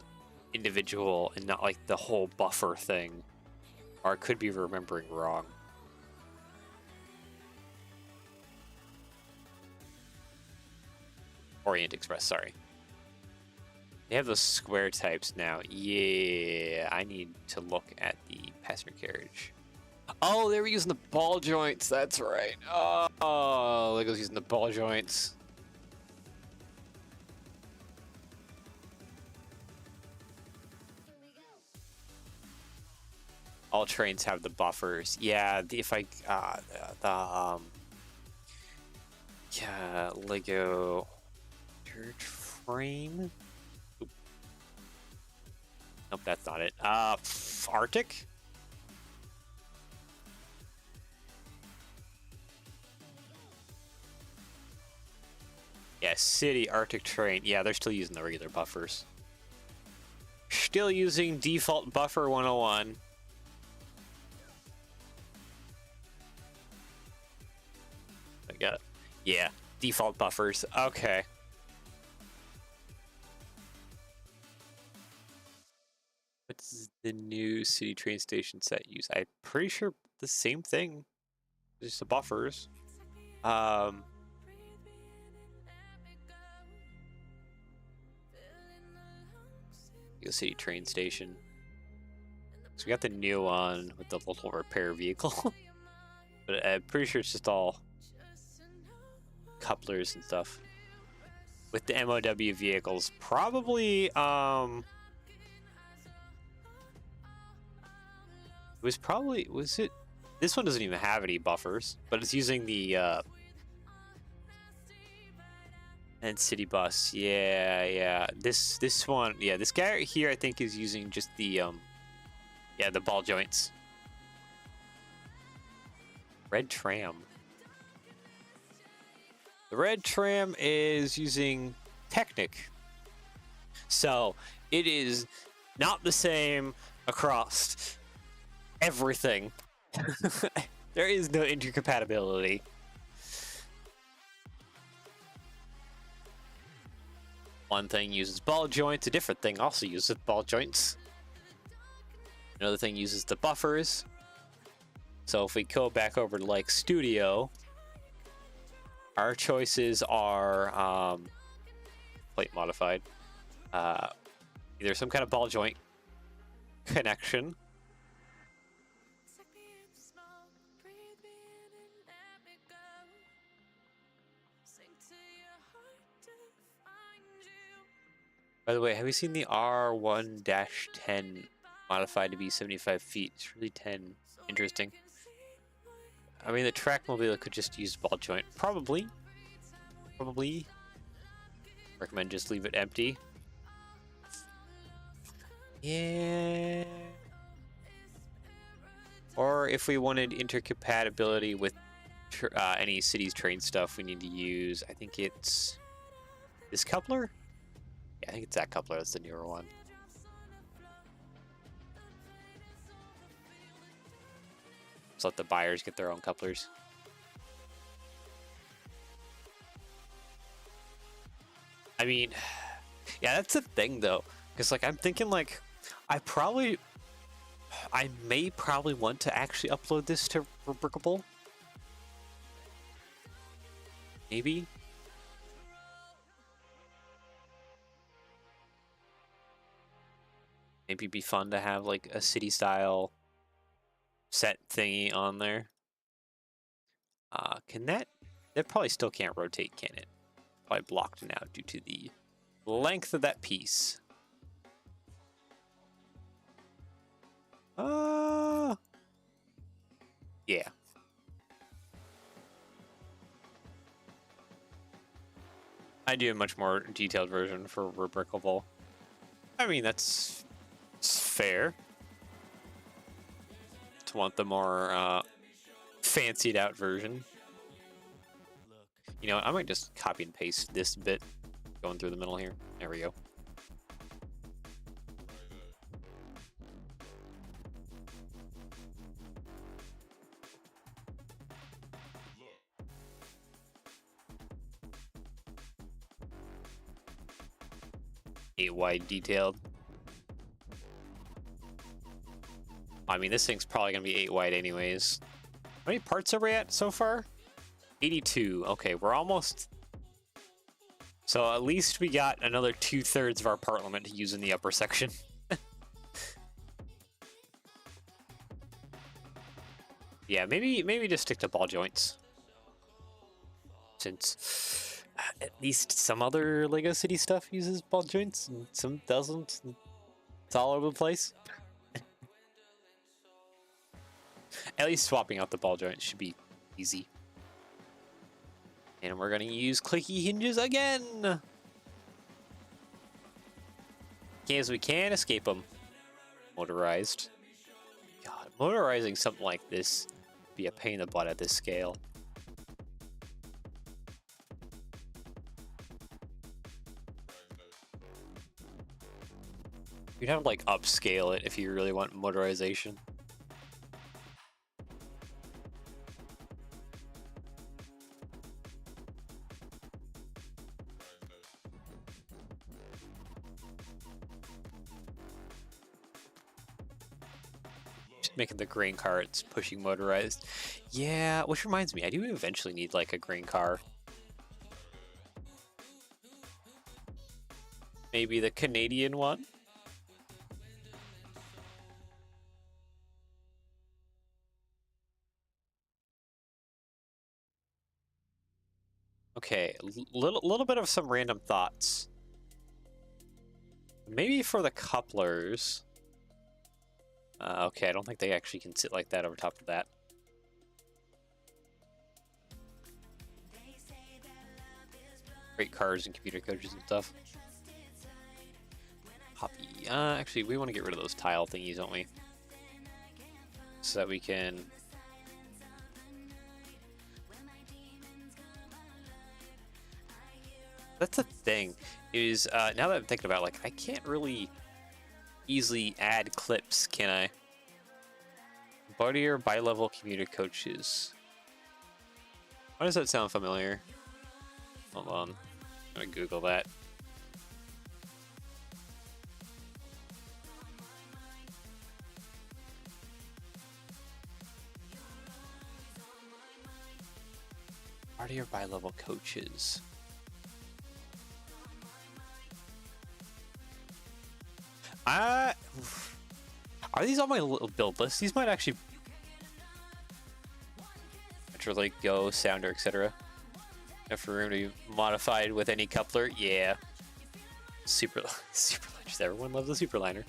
individual and not like the whole buffer thing. Or I could be remembering wrong. Orient Express, sorry. They have those square types now. Yeah, I need to look at the passenger carriage. Oh, they were using the ball joints. That's right. Oh, Lego's using the ball joints. All trains have the buffers. Yeah, yeah, Lego church frame. Oop. Nope, that's not it. Arctic. Yeah, city Arctic train. Yeah, they're still using the regular buffers. Still using default buffer 101. I got it. Yeah, default buffers. Okay. What's the new city train station set use? I'm pretty sure the same thing. Just the buffers. City train station. So we got the new one with the little repair vehicle. But I'm pretty sure it's just all couplers and stuff. With the MOW vehicles. Probably, it was it? This one doesn't even have any buffers, but it's using the, and city bus. Yeah. This one, yeah, this guy right here, I think is using just the, yeah, the ball joints. Red tram. The red tram is using Technic. So it is not the same across everything. There is no intercompatibility. One thing uses ball joints, a different thing also uses ball joints. Another thing uses the buffers. So if we go back over to like Studio, our choices are plate modified. Either some kind of ball joint connection, by the way, have you seen the R1-10 modified to be 75 feet? It's really 10. Interesting. I mean, the Trackmobile could just use ball joint. Probably. Recommend just leave it empty. Yeah. Or if we wanted intercompatibility with any city's train stuff, we need to use, I think it's this coupler? Yeah, I think it's that coupler. That's the newer one. Let's let the buyers get their own couplers. I mean, yeah, that's the thing though, because like I'm thinking like I may probably want to actually upload this to Rebrickable. Maybe. Maybe it'd be fun to have like a city style set thingy on there. Can that probably still can't rotate, can it? Probably blocked now due to the length of that piece. Yeah. I do a much more detailed version for Rebrickable. I mean, that's fair. To want the more fancied out version. You know, I might just copy and paste this bit going through the middle here. There we go. Eight wide detailed. I mean, this thing's probably gonna be 8 wide anyways. How many parts are we at so far? 82. Okay, we're almost. So at least we got another 2/3 of our part limit to use in the upper section. Yeah, maybe just stick to ball joints. Since at least some other Lego City stuff uses ball joints and some doesn't. It's all over the place. At least swapping out the ball joints should be easy. And we're gonna use clicky hinges again! Because we can't escape them. Motorized. God, motorizing something like this would be a pain in the butt at this scale. You'd have to like upscale it if you really want motorization. Making the grain carts pushing motorized. Yeah, which reminds me, I do eventually need like a grain car. Maybe the Canadian one? Okay, little bit of some random thoughts. Maybe for the couplers. Okay, I don't think they actually can sit like that over top of that. Great cars and computer coaches and stuff. Copy. Actually, we want to get rid of those tile thingies, don't we? So that we can That's the thing, is now that I'm thinking about it, like, I can't really easily add clips, can I? Body or bi-level commuter coaches. Why does that sound familiar? Hold on. I'm gonna Google that. Body or bi-level coaches. Are these on my little build list? These might actually naturally go, sounder, etc. If room to be modified with any coupler, yeah. Super Superliners. Everyone loves a Superliner.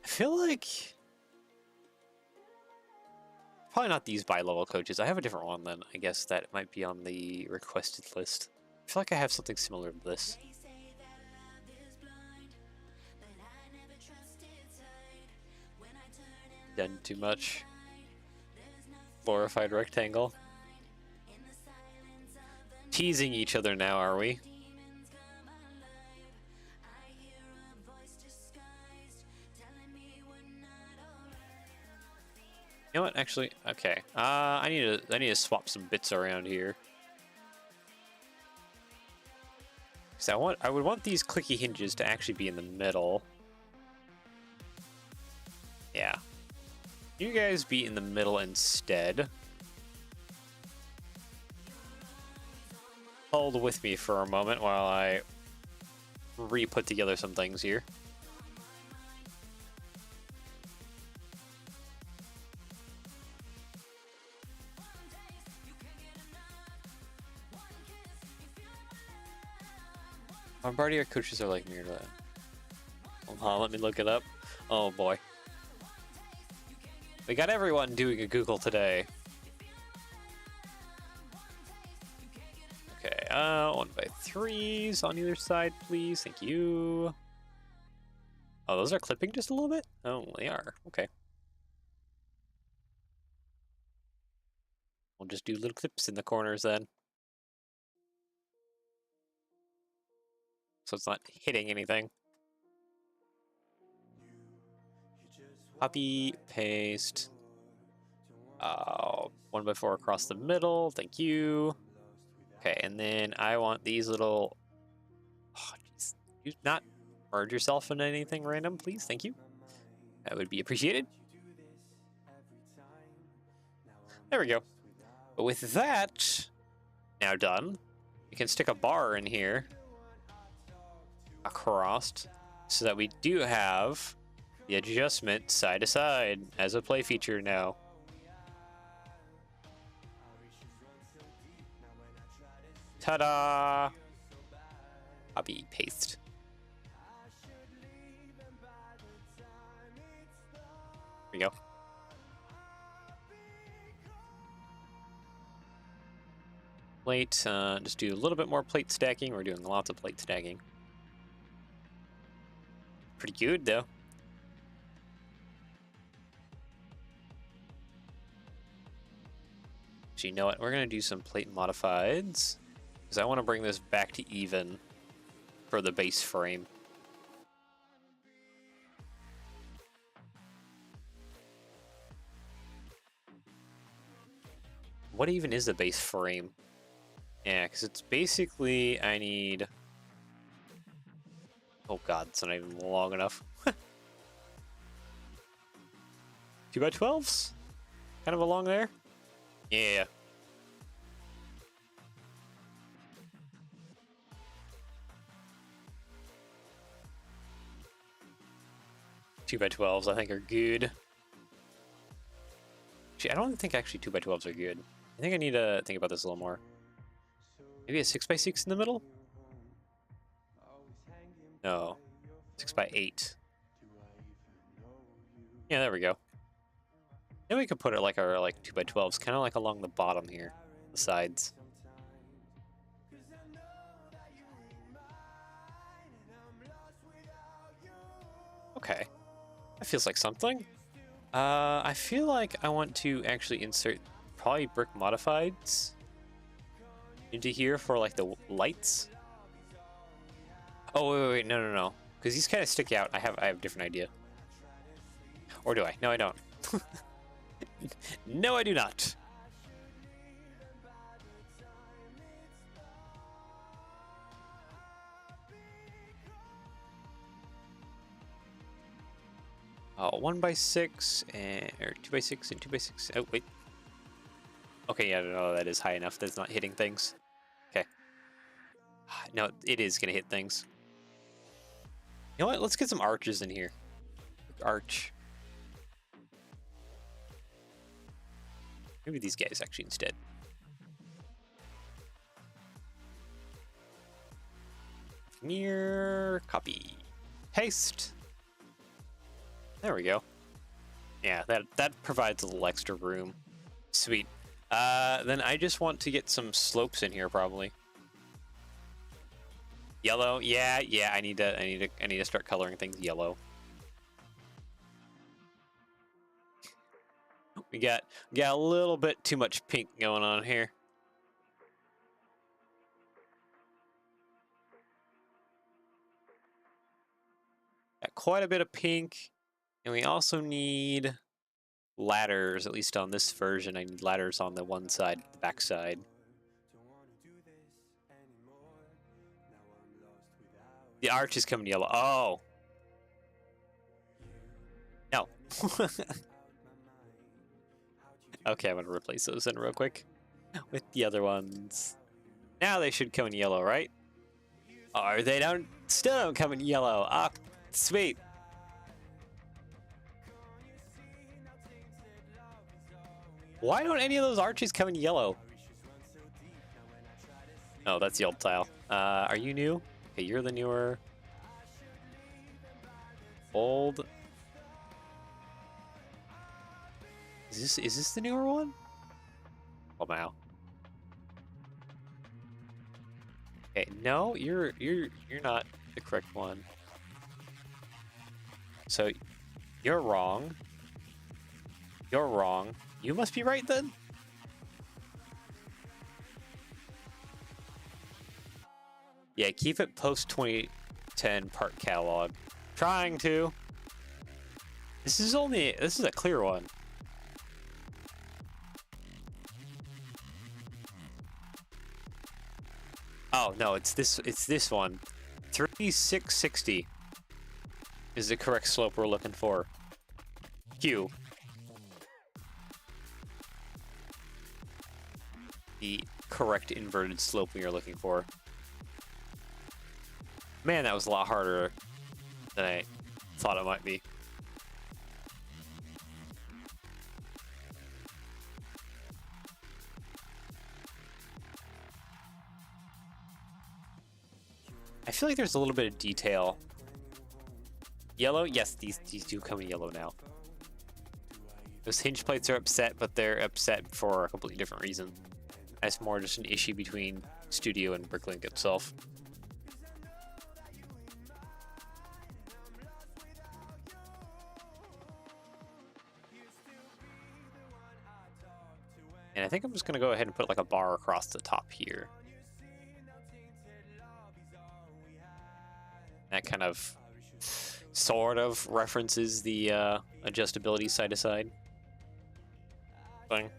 I feel like probably not these bi-level coaches. I have a different one then. I guess that might be on the requested list. I feel like I have something similar to this. Done too much. Glorified rectangle. Teasing each other now, are we? You know what? Actually, okay. I need to swap some bits around here. So I would want these clicky hinges to actually be in the middle. Yeah. You guys be in the middle instead. Hold with me for a moment while I re-put together some things here. Bombardier coaches are like mirrored. Hold on, let me look it up. Oh boy. We got everyone doing a Google today. Okay, 1x3s on either side, please. Thank you. Oh, those are clipping just a little bit? Oh, they are. Okay. We'll just do little clips in the corners then. So it's not hitting anything. Copy, paste. 1x4 across the middle. Thank you. Okay, and then I want these little... Oh, geez. Do not merge yourself in anything random, please. Thank you. That would be appreciated. There we go. But with that now done, we can stick a bar in here across so that we do have the adjustment side to side as a play feature now. Ta-da! Copy, paste. There we go. Plate, just do a little bit more plate stacking. We're doing lots of plate stacking. Pretty good, though. So you know what? We're going to do some plate modifieds, because I want to bring this back to even for the base frame. What even is the base frame? Yeah, because it's basically, I need... Oh god, it's not even long enough. 2x12s? Kind of along there? Yeah. Two by 12s, I think, are good. Actually, I don't think actually 2x12s are good. I think I need to think about this a little more. Maybe a 6x6 in the middle? No. 6x8. Yeah, there we go. Then we could put it like our 2x12s, kind of like along the bottom here, the sides. Okay. That feels like something. I feel like I want to actually insert probably brick modifieds into here for like the lights. Oh wait, no, because these kind of stick out. I have a different idea. Or do I? No, I don't. No, I do not. Oh, 1x6 and or 2x6 and 2x6. Oh wait. Okay, yeah, no, that is high enough. That's not hitting things. Okay. No, it is gonna hit things. You know what? Let's get some arches in here. Arch. Maybe these guys actually instead. Mirror, copy, paste. There we go. Yeah, that provides a little extra room. Sweet. Then I just want to get some slopes in here, probably. Yellow, yeah. I need to start coloring things yellow. We got a little bit too much pink going on here. Got quite a bit of pink, and we also need ladders. At least on this version, I need ladders on the one side, the back side. The arch is coming yellow. Oh. No. Okay, I'm gonna replace those then real quick with the other ones. Now they should come in yellow, right? Or they still don't come in yellow. Ah, sweet. Why don't any of those arches come in yellow? Oh, that's the old tile. Are you new? Okay, you're the newer. Old. Is this the newer one? Oh wow. Okay, no, you're not the correct one. So you're wrong. You're wrong. You must be right then. Yeah, keep it post 2010 part catalog. Trying to. This is a clear one. Oh no, it's this one. 3660 is the correct slope we're looking for. Q. The correct inverted slope we are looking for. Man, that was a lot harder than I thought it might be. I feel like there's a little bit of detail. Yellow? Yes, these do come in yellow now. Those hinge plates are upset, but they're upset for a completely different reason. It's more just an issue between Studio and Bricklink itself. And I think I'm just going to go ahead and put like a bar across the top here. That kind of sort of references the adjustability side to side thing.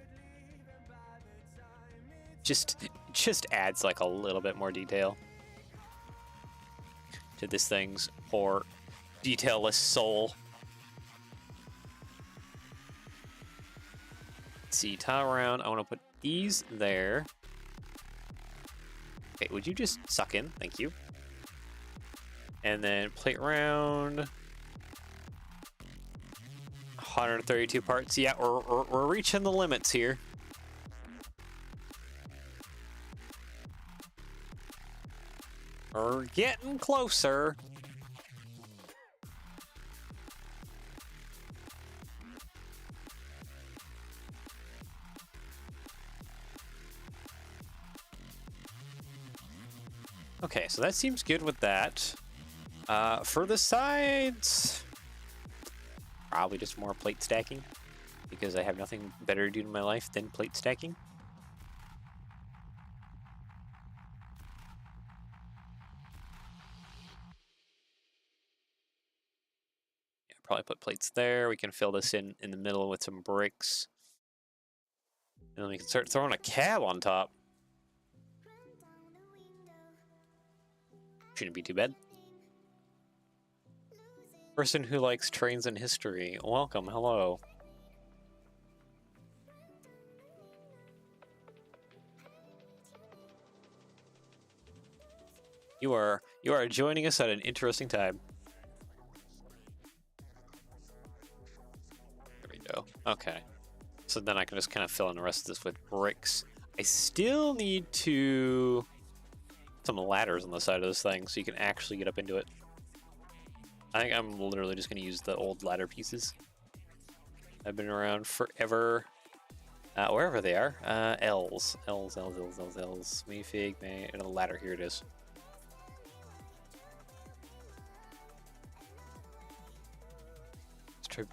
Just adds like a little bit more detail to this thing's poor detailless soul. Let's see, tile around. I want to put these there. Okay, would you just suck in? Thank you. And then plate round. 132 parts. Yeah, we're reaching the limits here. We're getting closer. Okay, so that seems good with that. For the sides, Probably just more plate stacking, because I have nothing better to do in my life than plate stacking. Yeah, probably put plates there. We can fill this in the middle with some bricks. And then we can start throwing a cab on top. Shouldn't be too bad. Person who likes trains and history. Welcome, hello. You are joining us at an interesting time. There we go. Okay. So then I can just kind of fill in the rest of this with bricks. I still need to some ladders on the side of this thing so you can actually get up into it. I think I'm literally just going to use the old ladder pieces. I've been around forever. Wherever they are. L's. Minifig, and a ladder. Here it is. Let's try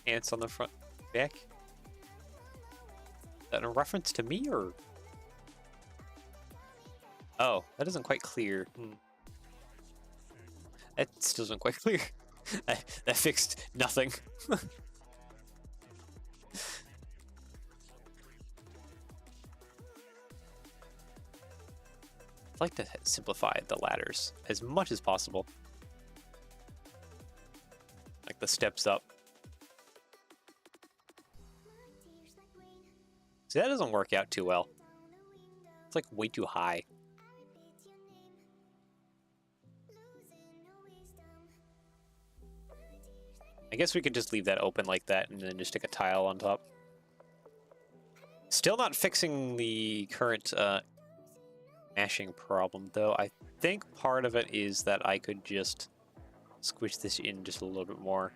ants on the front back. Is that a reference to me, or? Oh, that isn't quite clear. That still isn't quite clear. That fixed nothing. I'd like to simplify the ladders as much as possible. Like the steps up. See, that doesn't work out too well. It's like way too high. I guess we could just leave that open like that and then just stick a tile on top. Still not fixing the current mashing problem, though. I think part of it is that I could just squish this in just a little bit more,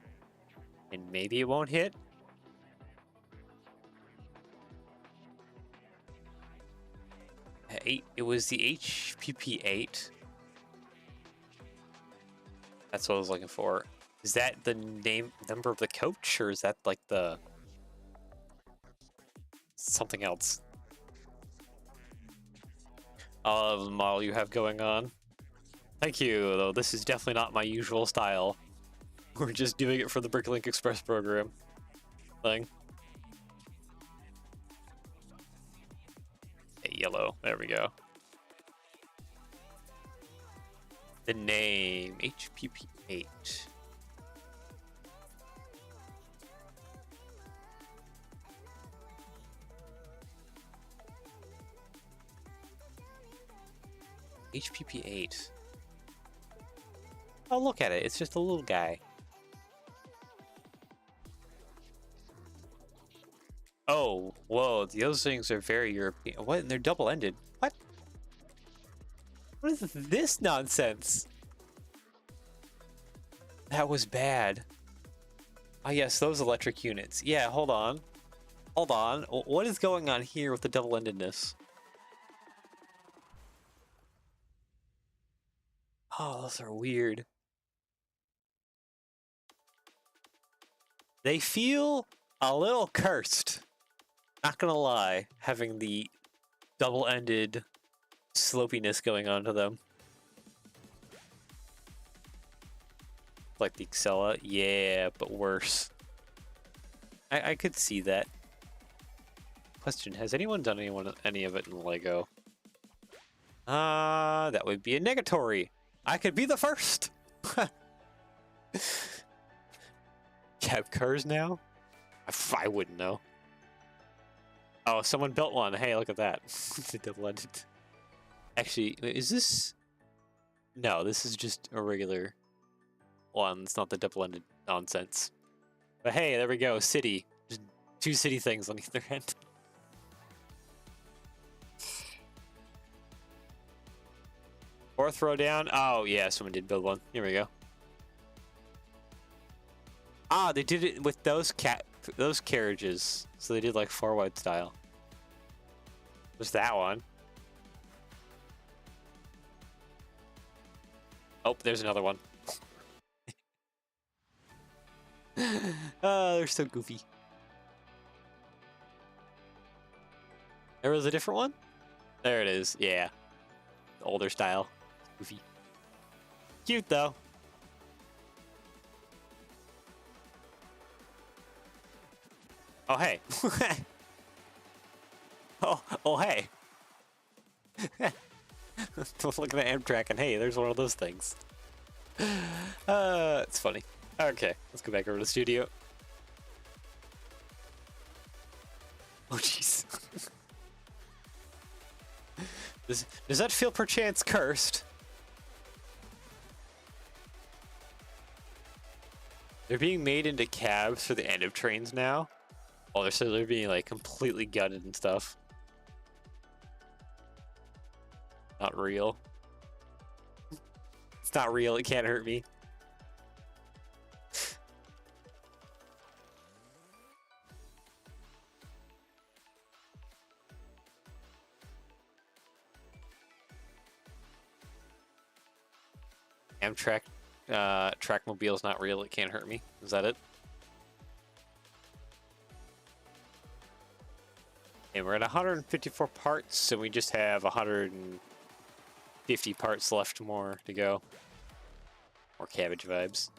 and maybe it won't hit. It was the HPP8. That's what I was looking for. Is that the number of the coach, or is that like the something else? The model you have going on. Thank you, though this is definitely not my usual style. We're just doing it for the Bricklink Express program thing. Hey, yellow. There we go. The name HPP8. HPP8. Oh, look at it. It's just a little guy. Oh, whoa. Those things are very European. What? And they're double-ended. What? What is this nonsense? That was bad. Ah, yes, those electric units. Yeah, hold on. Hold on. What is going on here with the double-endedness? Oh, those are weird. They feel a little cursed. Not gonna lie, having the double-ended slopiness going on to them. Like the Excella, yeah, but worse. I could see that. Question, has anyone done any of it in Lego? That would be a negatory. I could be the first. Cab cars now? I wouldn't know. Oh, someone built one. Hey, look at that. The double-ended. Actually, is this? No, this is just a regular one. It's not the double-ended nonsense. But hey, there we go. City. Just two city things on either end. Fourth row down. Oh, yeah, someone did build one. Here we go. Ah, they did it with those carriages. So they did like 4-wide style. There's that one. Oh, there's another one. Oh, they're so goofy. There was a different one? There it is, yeah. The older style. Goofy. Cute, though. Oh, hey. oh, hey. Don't look at the Amtrak and hey, there's one of those things. It's funny. Okay, let's go back over to the studio. Oh, jeez. Does that feel perchance cursed? They're being made into cabs for the end of trains now. Oh, they're being like completely gutted and stuff. Not real. It's not real. It can't hurt me. Amtrak, Trackmobile's not real. It can't hurt me. Is that it? And we're at 154 parts, and we just have 150 parts left more to go. More cabbage vibes.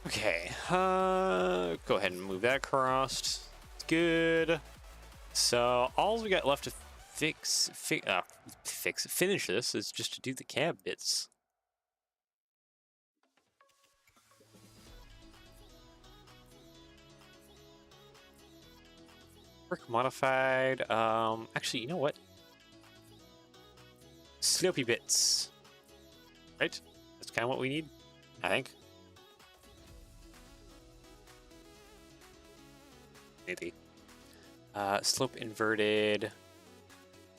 Okay, go ahead and move that across. Good. So all we got left to finish this is just to do the cab bits. Brick modified. Actually, you know what? Slopey bits. Right? That's kind of what we need, I think. Maybe. Slope inverted.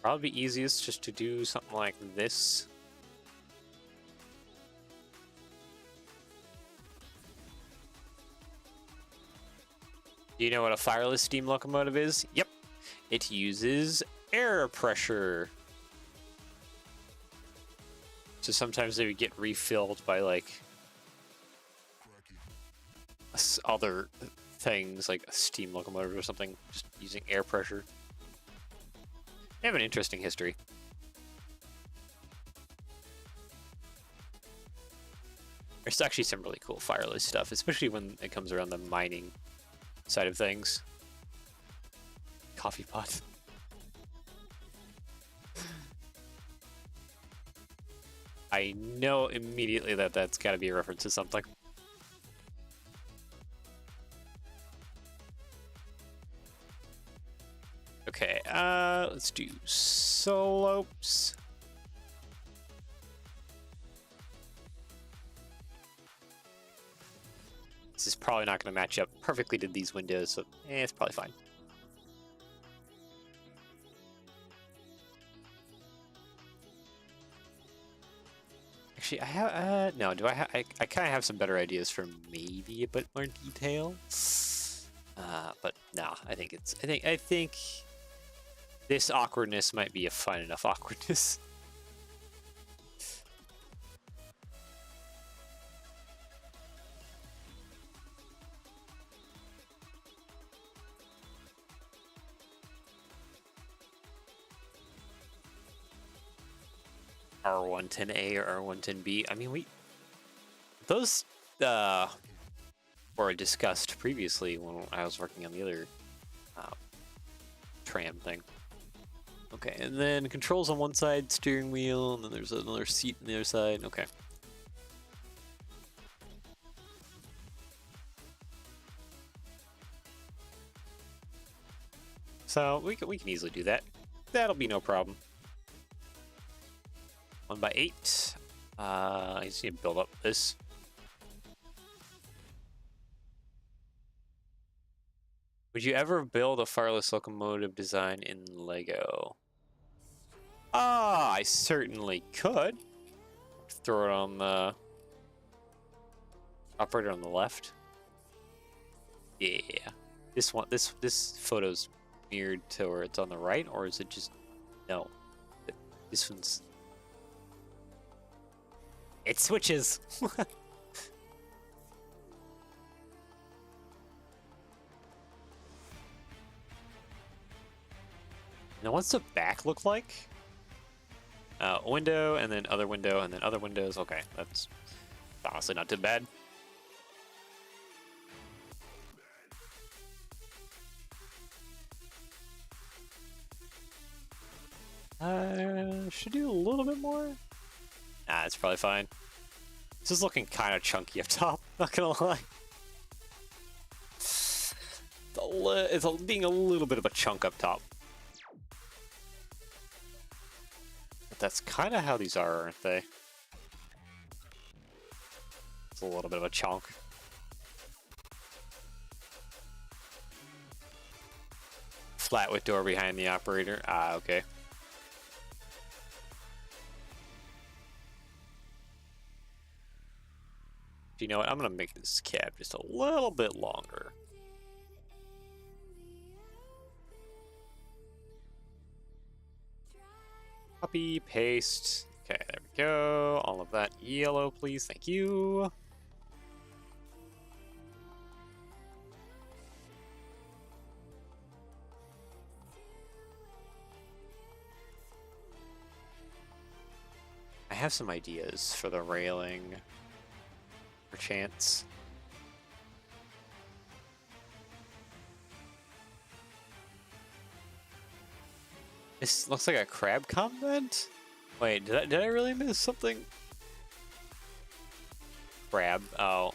Probably be easiest just to do something like this. Do you know what a fireless steam locomotive is? Yep. It uses air pressure. So sometimes they would get refilled by like other things like a steam locomotive or something, just using air pressure. They have an interesting history. There's actually some really cool fireless stuff, especially when it comes around the mining side of things. Coffee pot. I know immediately that that's got to be a reference to something. Okay, let's do slopes. This is probably not going to match up perfectly to these windows, so it's probably fine. Actually, I have no. Do I have? I kind of have some better ideas for maybe a bit more detail. But no, I think it's. I think this awkwardness might be a fun enough awkwardness. R110A or R110B. I mean, those were discussed previously when I was working on the other tram thing. Okay, and then controls on one side, steering wheel, and then there's another seat on the other side. Okay. So we can easily do that. That'll be no problem. 1x8. I just need to build up this. Would you ever build a fireless locomotive design in Lego? I certainly could. Throw it on the operator on the left. Yeah. This one, this photo's mirrored to where it's on the right, or is it just no? This one's it switches. Now, what's the back look like? Window, and then other window, and then other windows. Okay, that's honestly not too bad. Should do a little bit more. Nah, it's probably fine. This is looking kind of chunky up top, not gonna lie. It's being a little bit of a chunk up top. But that's kind of how these are, aren't they? It's a little bit of a chunk. Flat with door behind the operator. Ah, okay. You know what? I'm gonna make this cab just a little bit longer. Copy, paste. Okay, there we go. All of that yellow, please. Thank you. I have some ideas for the railing. Chance. This looks like a crab comment? Wait, did I really miss something? Crab, oh.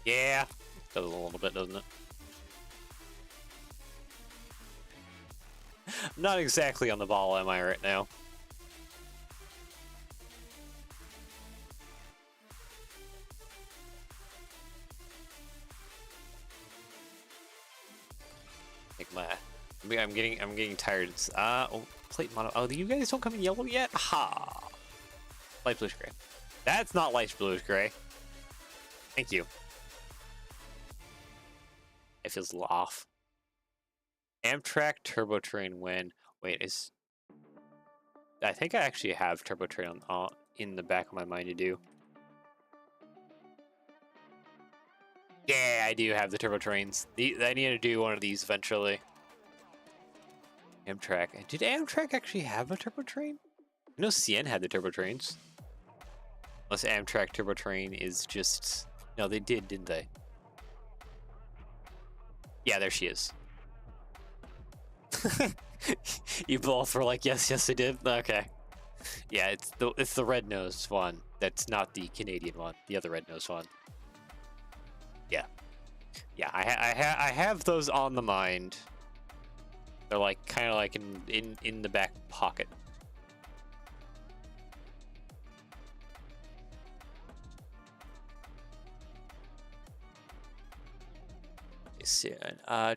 Yeah, does a little bit, doesn't it? I'm not exactly on the ball, am I, right now? I'm getting tired. Oh, plate mono. Oh, you guys don't come in yellow yet? Ha! Light bluish gray. That's not light bluish gray. Thank you. It feels a little off. Amtrak Turbo Train win. Wait, I think I actually have Turbo Train in the back of my mind to do. Yeah, I do have the Turbo Trains. I need to do one of these eventually. Amtrak. Did Amtrak actually have a turbo train? I know CN had the turbo trains. Unless Amtrak turbo train is just... No, they did, didn't they? Yeah, there she is. You both were like, yes, they did. Okay. Yeah, it's the red-nosed one. That's not the Canadian one. The other red-nosed one. Yeah. Yeah, I have those on the mind. They're like kind of like in the back pocket.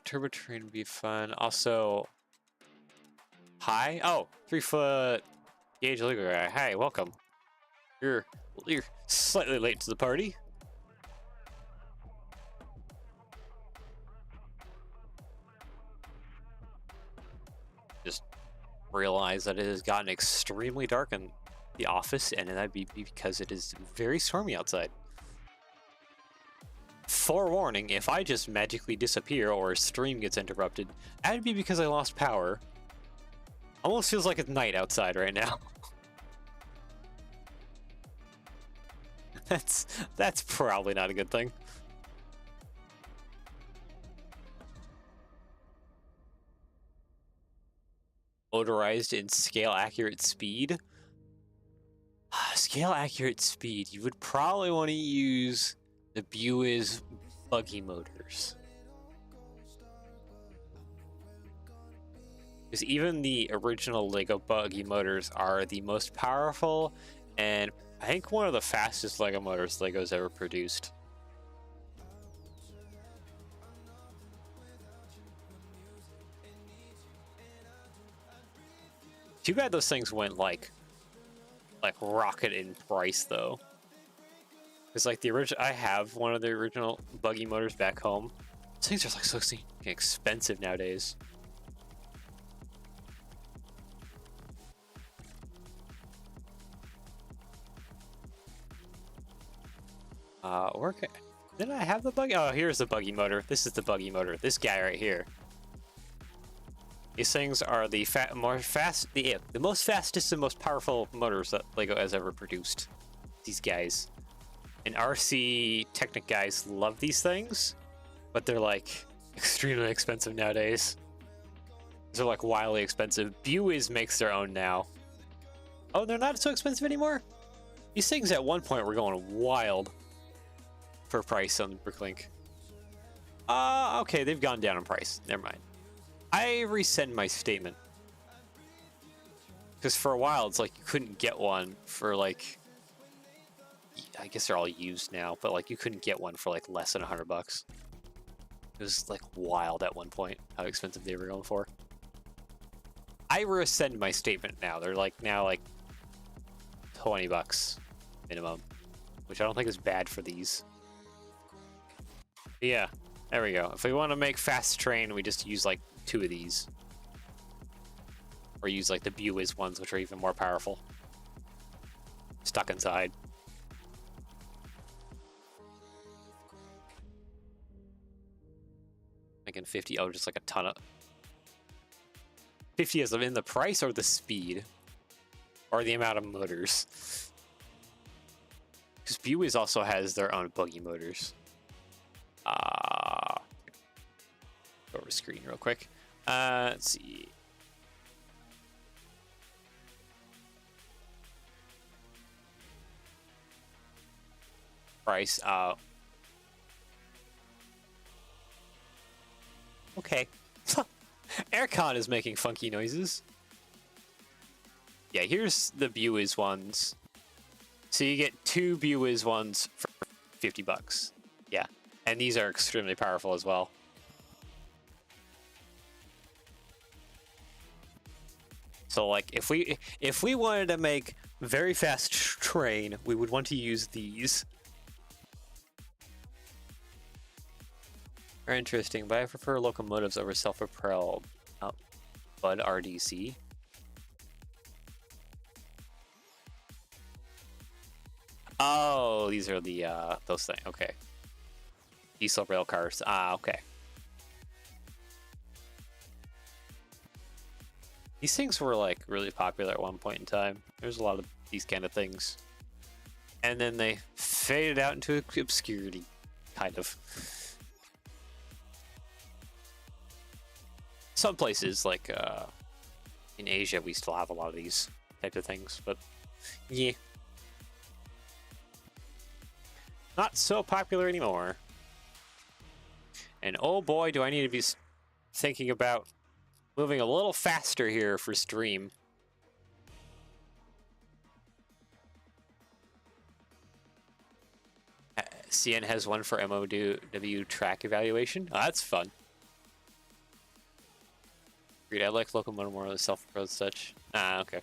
Turbo train would be fun. Also, hi. Oh, 3-foot gauge legal guy. Hi, welcome. You're slightly late to the party. Just realize that it has gotten extremely dark in the office, and that'd be because it is very stormy outside. Forewarning, if I just magically disappear or a stream gets interrupted, that'd be because I lost power. Almost feels like it's night outside right now. That's probably not a good thing. Motorized in scale accurate speed. Scale accurate speed. You would probably want to use the Buick's buggy motors. Because even the original Lego buggy motors are the most powerful and I think one of the fastest Lego motors Lego's ever produced. Too bad those things went like rocket in price though. It's like the original. I have one of the original buggy motors back home. These things are like so expensive nowadays. Work. Did I have the buggy? Oh, here's the buggy motor. This is the buggy motor. This guy right here. These things are the most fastest and most powerful motors that Lego has ever produced. These guys. And RC Technic guys love these things, but they're like extremely expensive nowadays. They're like wildly expensive. Buies makes their own now. Oh, they're not so expensive anymore? These things at one point were going wild for price on Bricklink. Okay, they've gone down in price. Never mind. I rescind my statement. Because for a while, it's like you couldn't get one for like... I guess they're all used now, but like you couldn't get one for like less than $100. It was like wild at one point how expensive they were going for. I rescind my statement now. They're like now like $20 minimum, which I don't think is bad for these. But yeah, there we go. If we want to make fast train, we just use like 2 of these, or use like the Buies ones, which are even more powerful. Stuck inside. Making 50. Oh, just like a ton of 50 is in the price or the speed or the amount of motors. Because Buies also has their own buggy motors. Go over screen real quick. Let's see. Price. Okay. Aircon is making funky noises. Yeah, here's the Buies ones. So you get 2 Buies ones for $50. Yeah, and these are extremely powerful as well. So like if we wanted to make very fast train, we would want to use these. Very interesting, but I prefer locomotives over self-propelled. Bud RDC. Oh, these are the those things. Okay. Diesel rail cars. Okay. These things were like really popular at one point in time. There's a lot of these kind of things. And then they faded out into obscurity, kind of. Some places, like in Asia, we still have a lot of these types of things, but yeah. Not so popular anymore. And oh boy, do I need to be thinking about moving a little faster here for stream. CN has one for MOW track evaluation. Oh, that's fun. Agreed, I like locomotive more than self-propelled such. Okay.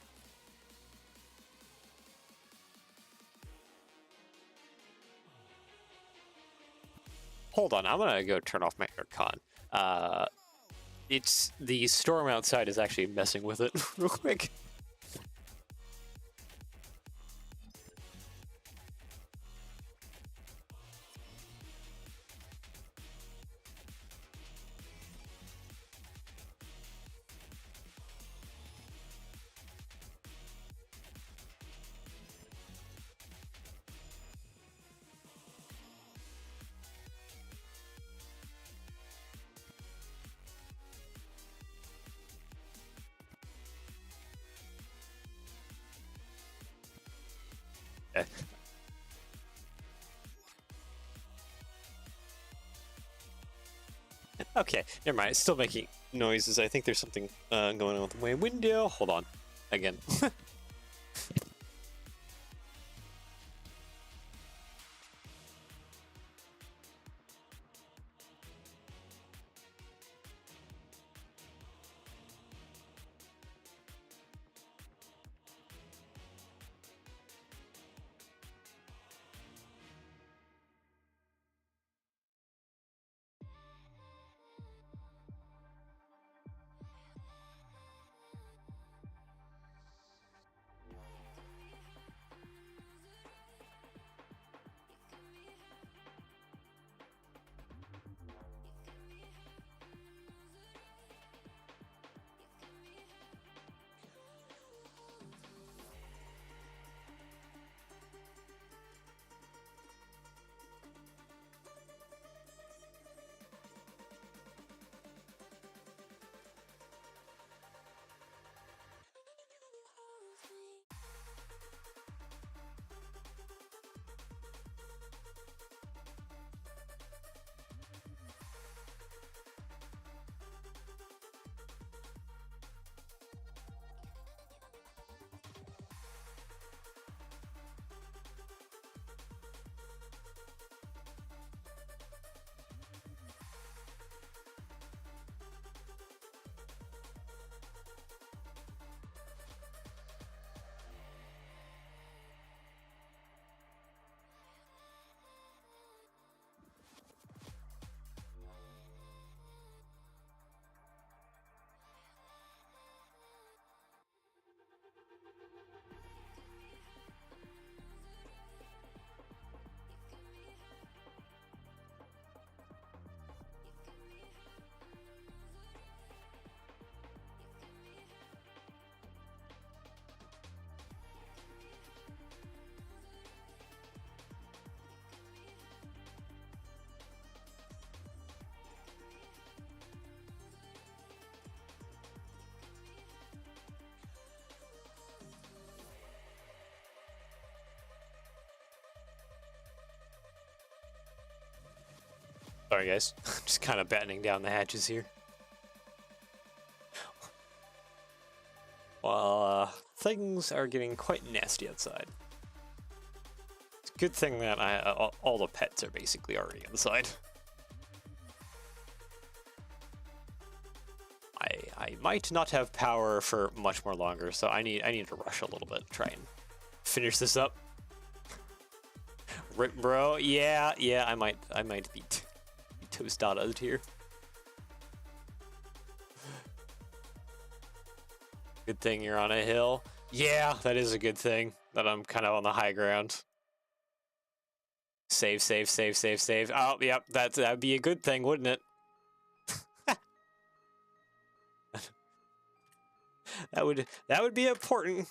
Hold on, I'm gonna go turn off my aircon. It's the storm outside is actually messing with it real quick. Okay, never mind. It's still making noises. I think there's something going on with my window. Hold on. Again. Sorry, guys. Just kind of battening down the hatches here. Well, things are getting quite nasty outside. It's a good thing that all the pets are basically already inside. I might not have power for much more longer, so I need to rush a little bit, try and finish this up. Rip, bro. Yeah, I might be toast-dotted here. Good thing you're on a hill. Yeah, that is a good thing that I'm kind of on the high ground. Save. Oh, yep, that'd be a good thing, wouldn't it? That would be important.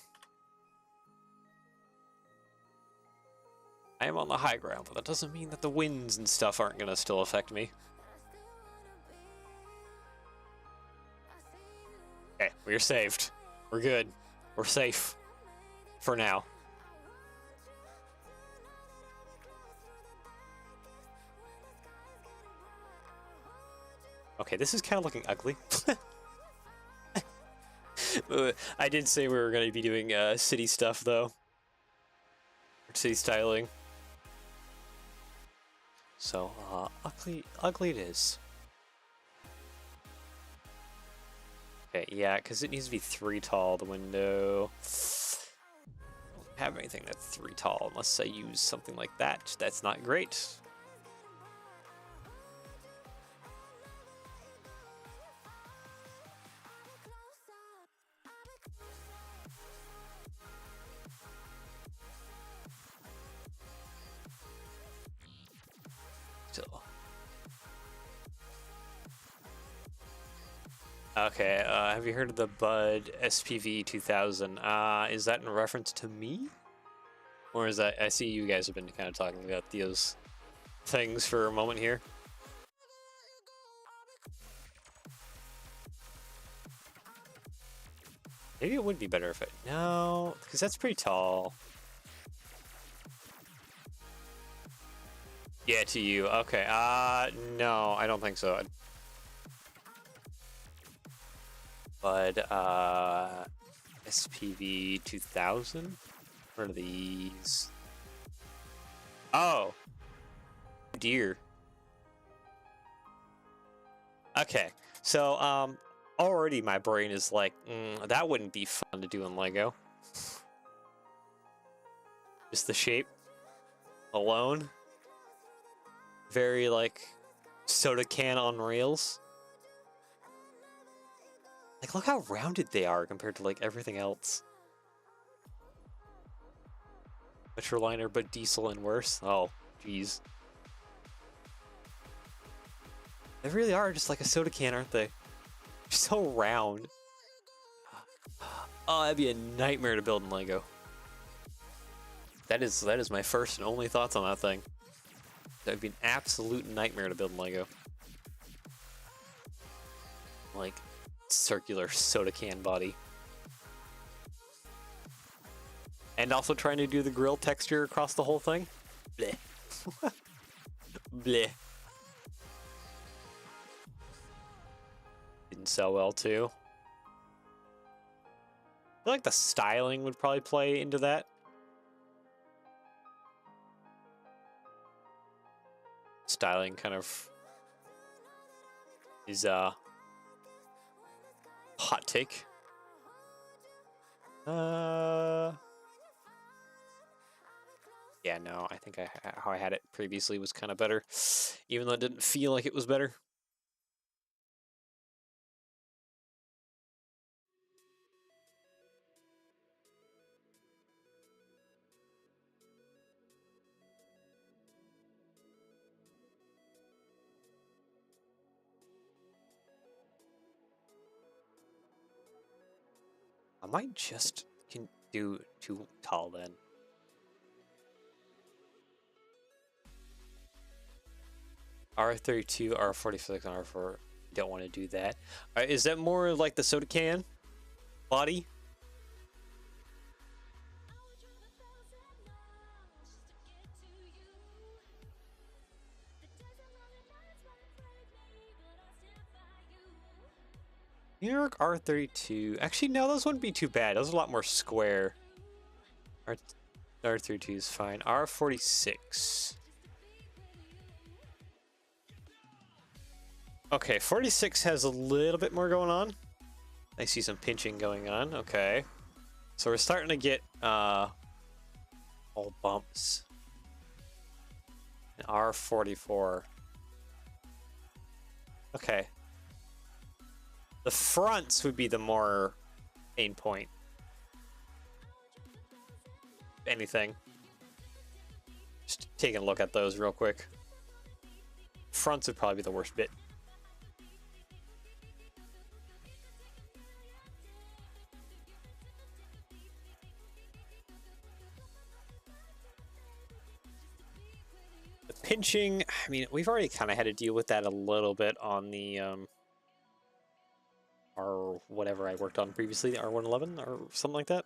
I am on the high ground, but that doesn't mean that the winds and stuff aren't gonna still affect me. Okay, we're saved. We're good. We're safe. For now. Okay, this is kind of looking ugly. I did say we were going to be doing city stuff, though. City styling. So, ugly it is. Okay, yeah, because it needs to be 3 tall, the window. I don't have anything that's 3 tall unless I use something like that. That's not great. Okay, have you heard of the Bud SPV 2000? Is that in reference to me? Or is that, I see you guys have been kind of talking about those things for a moment here. Maybe it would be better if no, because that's pretty tall. Yeah, to you. Okay, no, I don't think so. But, SPV 2000? What are these? Oh! Dear. Okay, so, already my brain is like, that wouldn't be fun to do in Lego. Just the shape alone. Very, like, soda can on rails. Like, look how rounded they are compared to, like, everything else. Metroliner, but diesel and worse. Oh, jeez. They really are just like a soda can, aren't they? They're so round. Oh, that'd be a nightmare to build in Lego. That is my first and only thoughts on that thing. That'd be an absolute nightmare to build in Lego. Like, circular soda can body. And also trying to do the grill texture across the whole thing. Bleh. Bleh. Didn't sell well too. I feel like the styling would probably play into that. Styling kind of is hot take. Yeah, no, I think how I had it previously was kind of better, even though it didn't feel like it was better. I might just can do too tall then. R32, R46, and R4. Don't want to do that. Is that more like the soda can body? New York R32. Actually, no, those wouldn't be too bad. Those are a lot more square. R32 is fine. R46. Okay, 46 has a little bit more going on. I see some pinching going on. Okay. So we're starting to get all bumps. And R44. Okay. The fronts would be the more pain point. Anything. Just taking a look at those real quick. Fronts would probably be the worst bit. The pinching, I mean, we've already kind of had to deal with that a little bit on the R whatever I worked on previously, the R111 or something like that.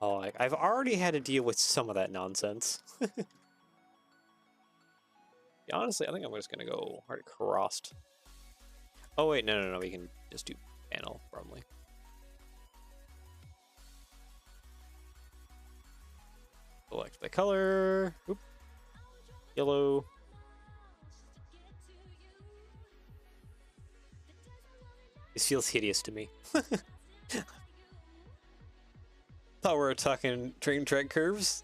Oh, I've already had to deal with some of that nonsense. Honestly, I think I'm just gonna go hard crossed. Oh wait, no, we can just do panel probably. Select the color. Oop. Yellow. This feels hideous to me. Thought we were talking train track curves.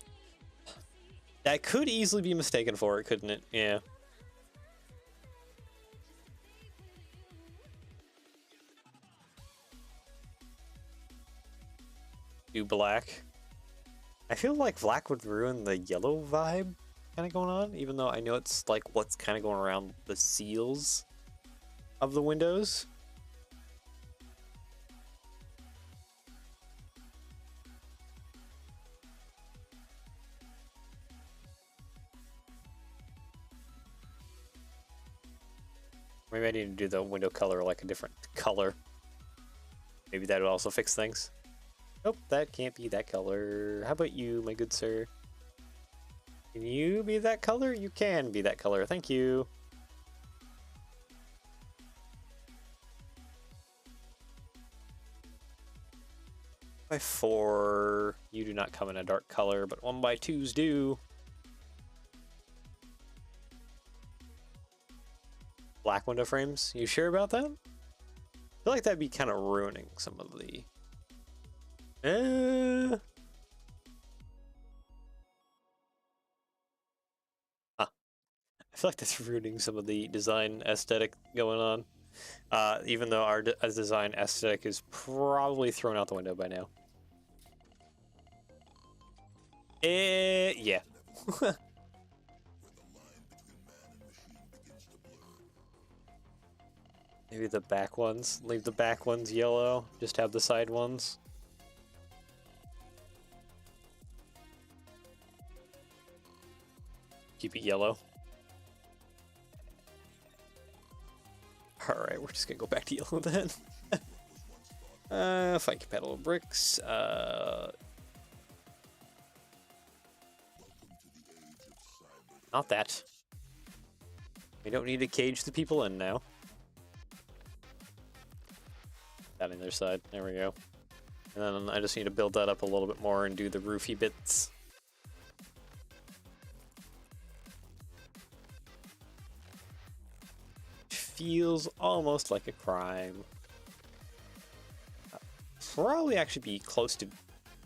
That could easily be mistaken for it, couldn't it? Yeah. Do black. I feel like black would ruin the yellow vibe kind of going on, even though I know it's like what's kind of going around the seals of the windows. Maybe I need to do the window color like a different color. Maybe that would also fix things. Nope, that can't be that color. How about you, my good sir? Can you be that color? You can be that color. Thank you. By 4, you do not come in a dark color, but 1x2s do. Black window frames? You sure about that? I feel like that'd be kind of ruining some of the... Huh. I feel like that's ruining some of the design aesthetic going on. Even though our design aesthetic is probably thrown out the window by now. Yeah. Maybe the back ones. Leave the back ones yellow. Just have the side ones. Keep it yellow. Alright, we're just gonna go back to yellow then. Fight compatible bricks. Not that. We don't need to cage the people in now. That on their side. There we go. And then I just need to build that up a little bit more and do the roofy bits. Feels almost like a crime. Probably actually be close to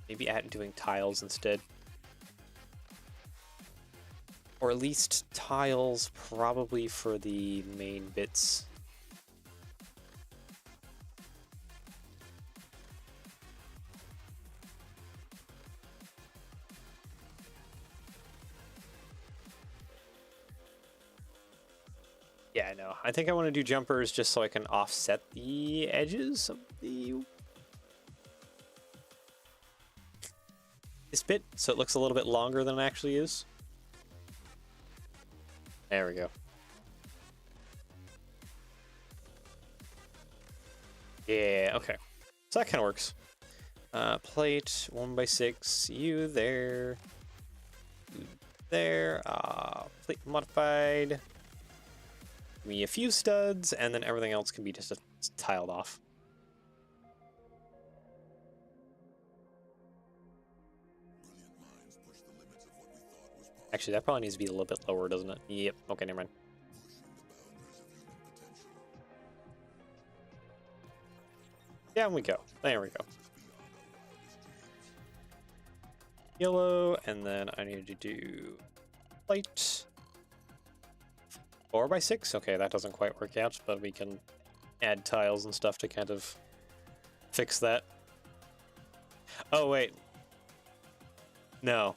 maybe doing tiles instead. Or at least tiles probably for the main bits. Yeah, no. I think I want to do jumpers just so I can offset the edges of this bit, so it looks a little bit longer than it actually is. There we go. Yeah, okay. So that kind of works. Plate 1x6, you there. there. Plate modified. Give me a few studs, and then everything else can be just tiled off. Actually, that probably needs to be a little bit lower, doesn't it? Yep. Okay, never mind. Down we go. There we go. Yellow, and then I need to do light. 4x6? Okay, that doesn't quite work out, but we can add tiles and stuff to kind of fix that. Oh, wait. No.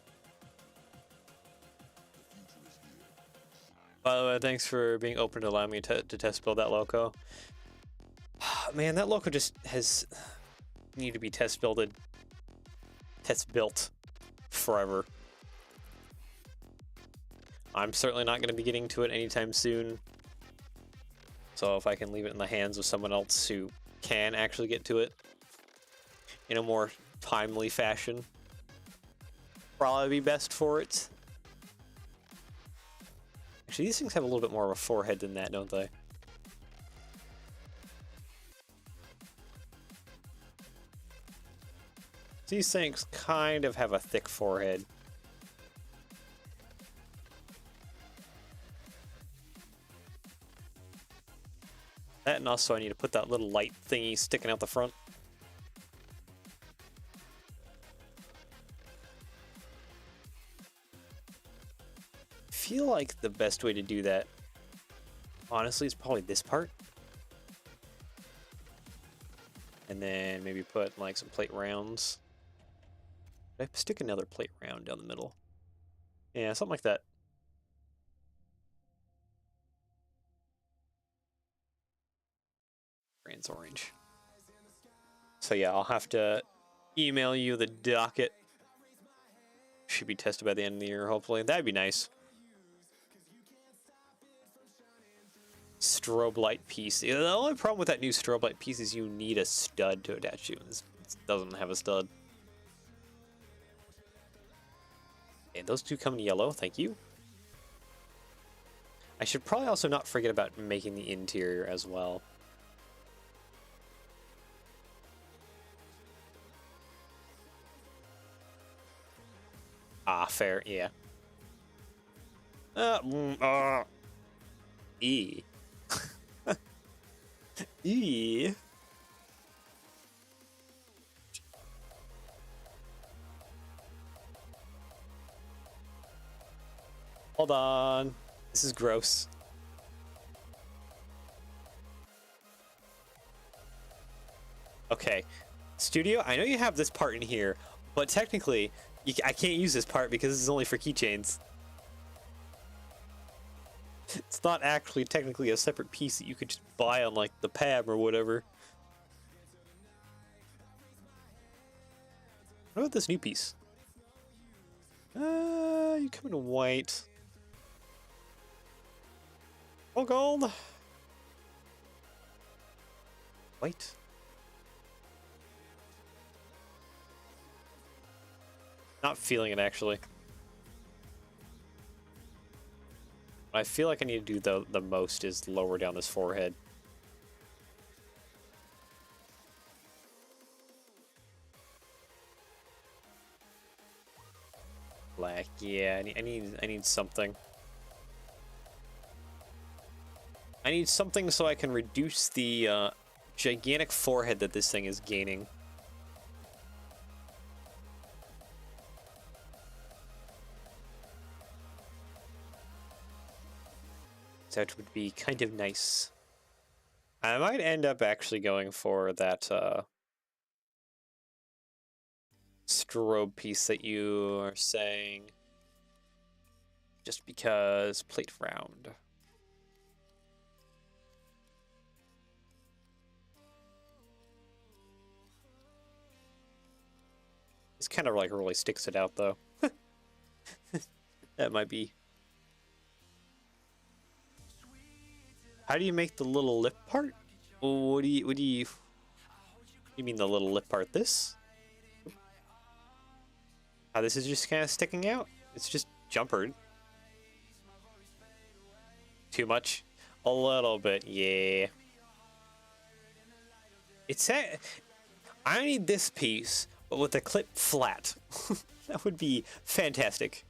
By the way, thanks for being open to allowing me to test build that loco. Man, that loco just has need to be test built forever. I'm certainly not going to be getting to it anytime soon. So if I can leave it in the hands of someone else who can actually get to it in a more timely fashion, probably be best for it. Actually, these things have a little bit more of a forehead than that, don't they? These things kind of have a thick forehead. That, and also I need to put that little light thingy sticking out the front. I feel like the best way to do that, honestly, is probably this part. And then maybe put like some plate rounds. Did I stick another plate round down the middle? Yeah, something like that. Grand's orange. So yeah, I'll have to email you the docket. Should be tested by the end of the year, hopefully. That'd be nice. Strobe light piece. The only problem with that new strobe light piece is you need a stud to attach to. This doesn't have a stud. And those two come in yellow, thank you. I should probably also not forget about making the interior as well. Ah, fair, yeah. E. E. Hold on. This is gross. Okay. Studio, I know you have this part in here, but technically, I can't use this part because this is only for keychains. It's not actually technically a separate piece that you could just buy on, like, the PAB or whatever. What about this new piece? You come in white. Oh, gold. White. Not feeling it, actually. What I feel like I need to do the most is lower down this forehead. Black, yeah, I need something. I need something so I can reduce the gigantic forehead that this thing is gaining. That would be kind of nice. I might end up actually going for that strobe piece that you are saying. Just because plate round. This kind of like really sticks it out though. That might be. How do you make the little lip part? What do you mean the little lip part? This? How this is just kind of sticking out? It's just jumpered. Too much? A little bit, yeah. It's I need this piece, but with the clip flat. That would be fantastic.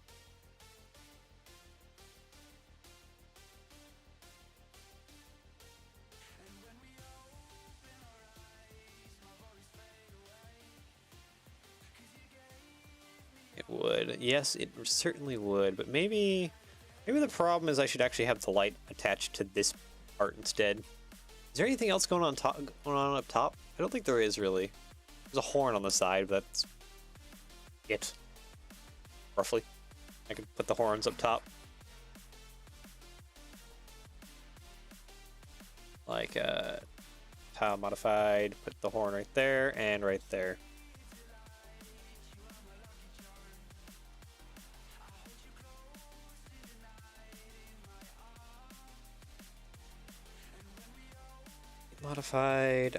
It would. Yes, it certainly would, but maybe the problem is I should actually have the light attached to this part instead. Is there anything else going on up top? I don't think there is really. There's a horn on the side, but that's it. Roughly. I could put the horns up top. Like tile modified, put the horn right there and right there. Modified,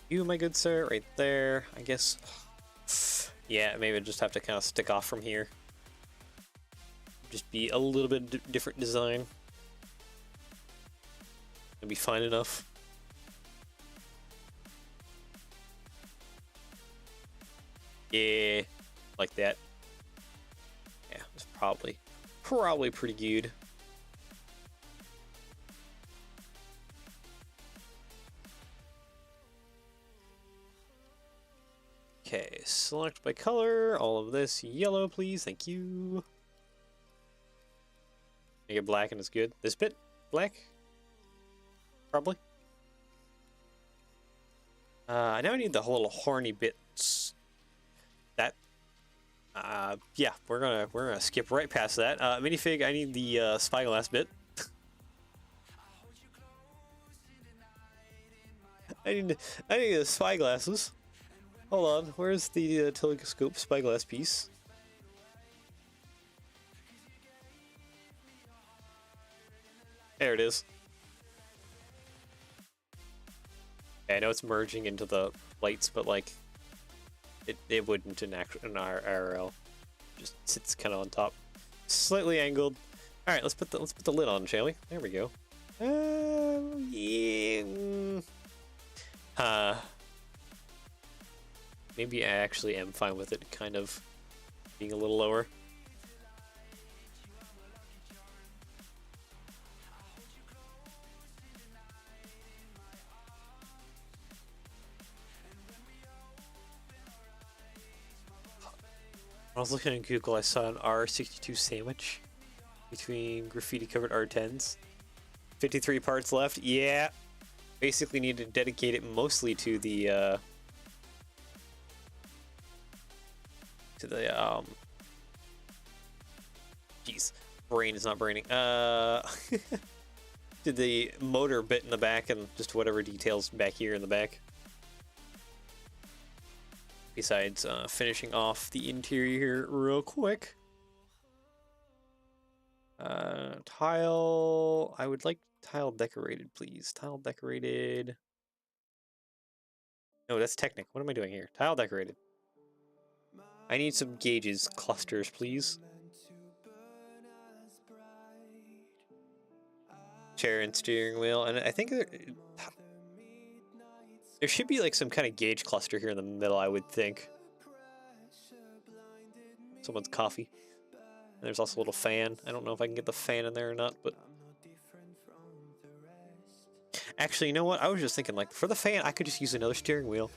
you, my good sir, right there. I guess, yeah, maybe I just have to kind of stick off from here. Just be a little bit different design. It'll be fine enough. Yeah, like that. Yeah, it's probably pretty good. Okay, select by color, all of this yellow, please, thank you. Make it black and it's good. This bit, black? Probably. Now I need the little horny bits. That, yeah, we're gonna skip right past that. Minifig, I need the spyglass bit. I need the spyglasses. Hold on, where's the telescope spyglass piece? There it is. Yeah, I know it's merging into the lights, but like, it wouldn't in our IRL. Just sits kind of on top, slightly angled. All right, let's put the lid on, shall we? There we go. Yeah. Maybe I actually am fine with it kind of being a little lower. When I was looking at Google, I saw an R62 sandwich between graffiti-covered R10s. 53 parts left. Yeah. Basically need to dedicate it mostly to the jeez, brain is not braining. To the motor bit in the back and just whatever details back here in the back. Besides finishing off the interior here real quick. Tile, I would like tile decorated, please. Tile decorated. No, that's Technic. What am I doing here? Tile decorated. I need some gauges, clusters, please. Chair and steering wheel, and I think there should be like some kind of gauge cluster here in the middle, I would think. Someone's coffee. And there's also a little fan. I don't know if I can get the fan in there or not, but... Actually, you know what? I was just thinking, like, for the fan, I could just use another steering wheel.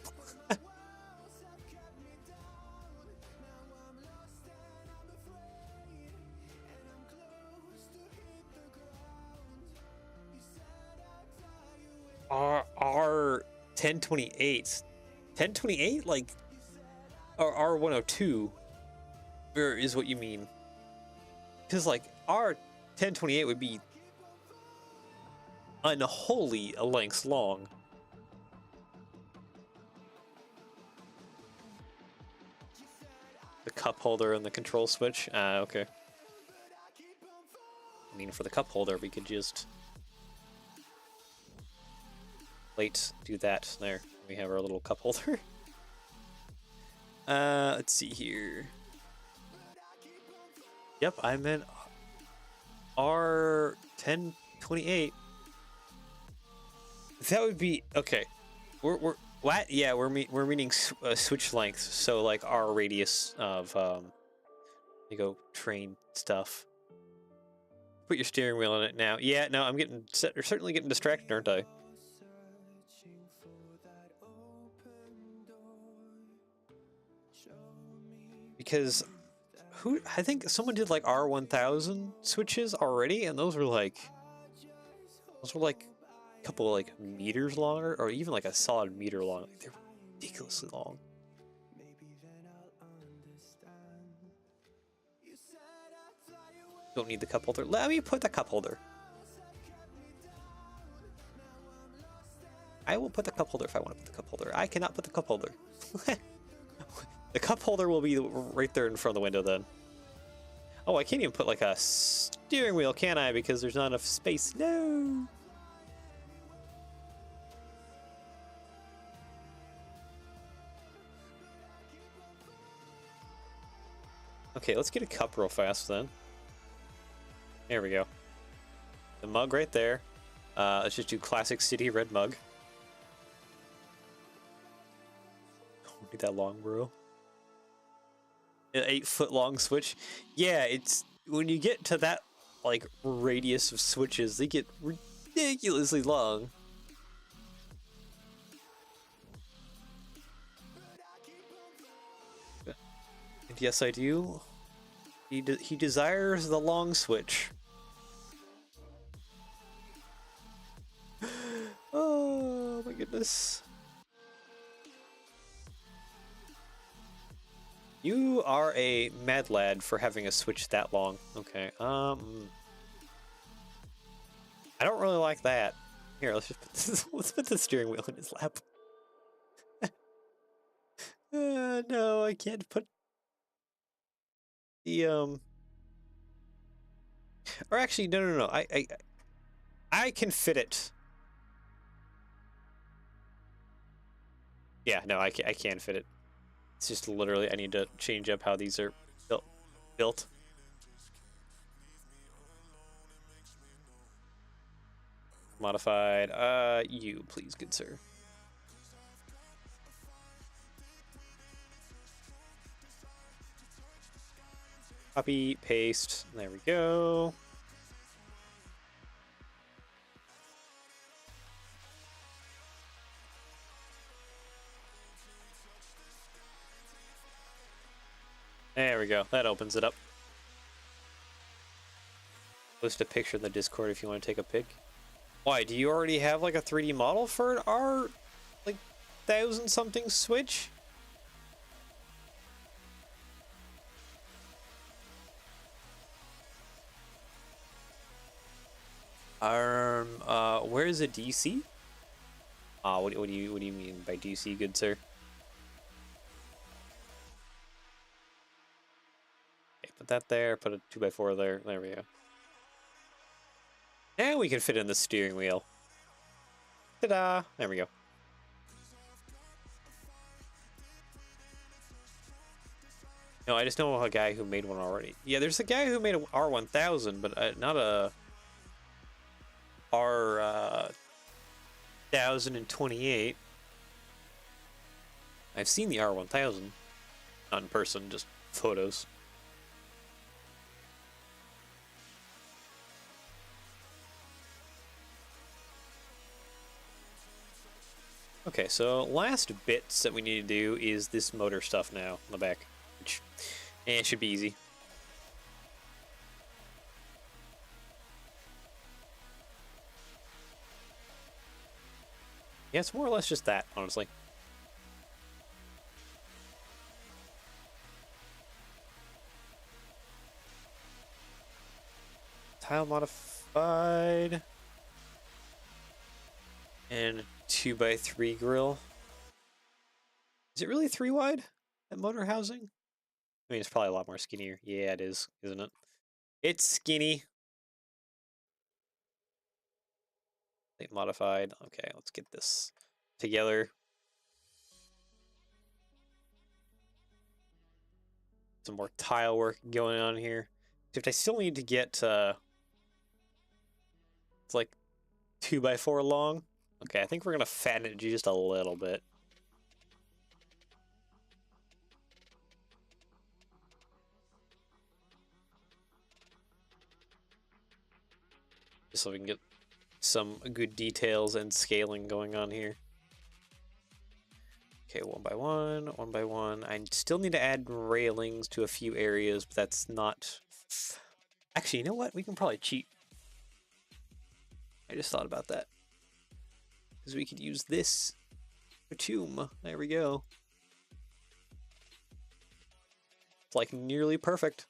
R 1028, 1028, like, or R102, is what you mean? Because like R 1028 would be unholy lengths long. The cup holder and the control switch. Okay. I mean, for the cup holder, we could just do that. There, we have our little cup holder. Let's see here. Yep, I meant R1028. That would be okay. We're what? Yeah, we're meaning switch length. So like our radius of you go train stuff. Put your steering wheel in it now. Yeah, no, I'm getting certainly getting distracted, aren't I? Because I think someone did like R1000 switches already, and those were like a couple like meters longer, or even like a solid meter long. Like, they're ridiculously long. Don't need the cup holder. Let me put the cup holder. I will put the cup holder if I want to put the cup holder. I cannot put the cup holder. The cup holder will be right there in front of the window then. Oh, I can't even put like a steering wheel, can I? Because there's not enough space. No. Okay, let's get a cup real fast then. There we go. The mug right there. Let's just do classic city red mug. Don't need that long, bro. An 8-foot long switch. Yeah, it's when you get to that like radius of switches, they get ridiculously long. And yes, I do. He desires the long switch. Oh my goodness. You are a mad lad for having a switch that long. Okay. I don't really like that. Here, let's just put this, let's put the steering wheel in his lap. No, I can't put the Or actually, no. I can fit it. Yeah, no, I can fit it. It's just literally I need to change up how these are built. Modified. You, please, good sir. Copy, paste. There we go. There we go. That opens it up. Post a picture in the Discord if you want to take a pic. Why? Do you already have like a 3D model for an R, like 1000-something switch? Where is a DC? What do you mean by DC, good sir? Okay, put that there. Put a 2x4 there. There we go. Now we can fit in the steering wheel. Ta-da! There we go. No, I just know a guy who made one already. Yeah, there's a guy who made a R1000, but not a R1028. I've seen the R1000. Not in person, just photos. Okay, so last bits that we need to do is this motor stuff now on the back, which it should be easy. Yeah, it's more or less just that, honestly. Tile modified. And 2x3 grill. Is it really 3 wide? That motor housing? I mean, it's probably a lot more skinnier. Yeah, it is, isn't it? It's skinny. Late modified. Okay, let's get this together. Some more tile work going on here. Except I still need to get, it's like 2x4 long. Okay, I think we're gonna fatten it just a little bit. Just so we can get some good details and scaling going on here. Okay, one by one, one by one. I still need to add railings to a few areas, but that's not... Actually, you know what? We can probably cheat. I just thought about that. Because we could use this for tomb. There we go. It's like nearly perfect.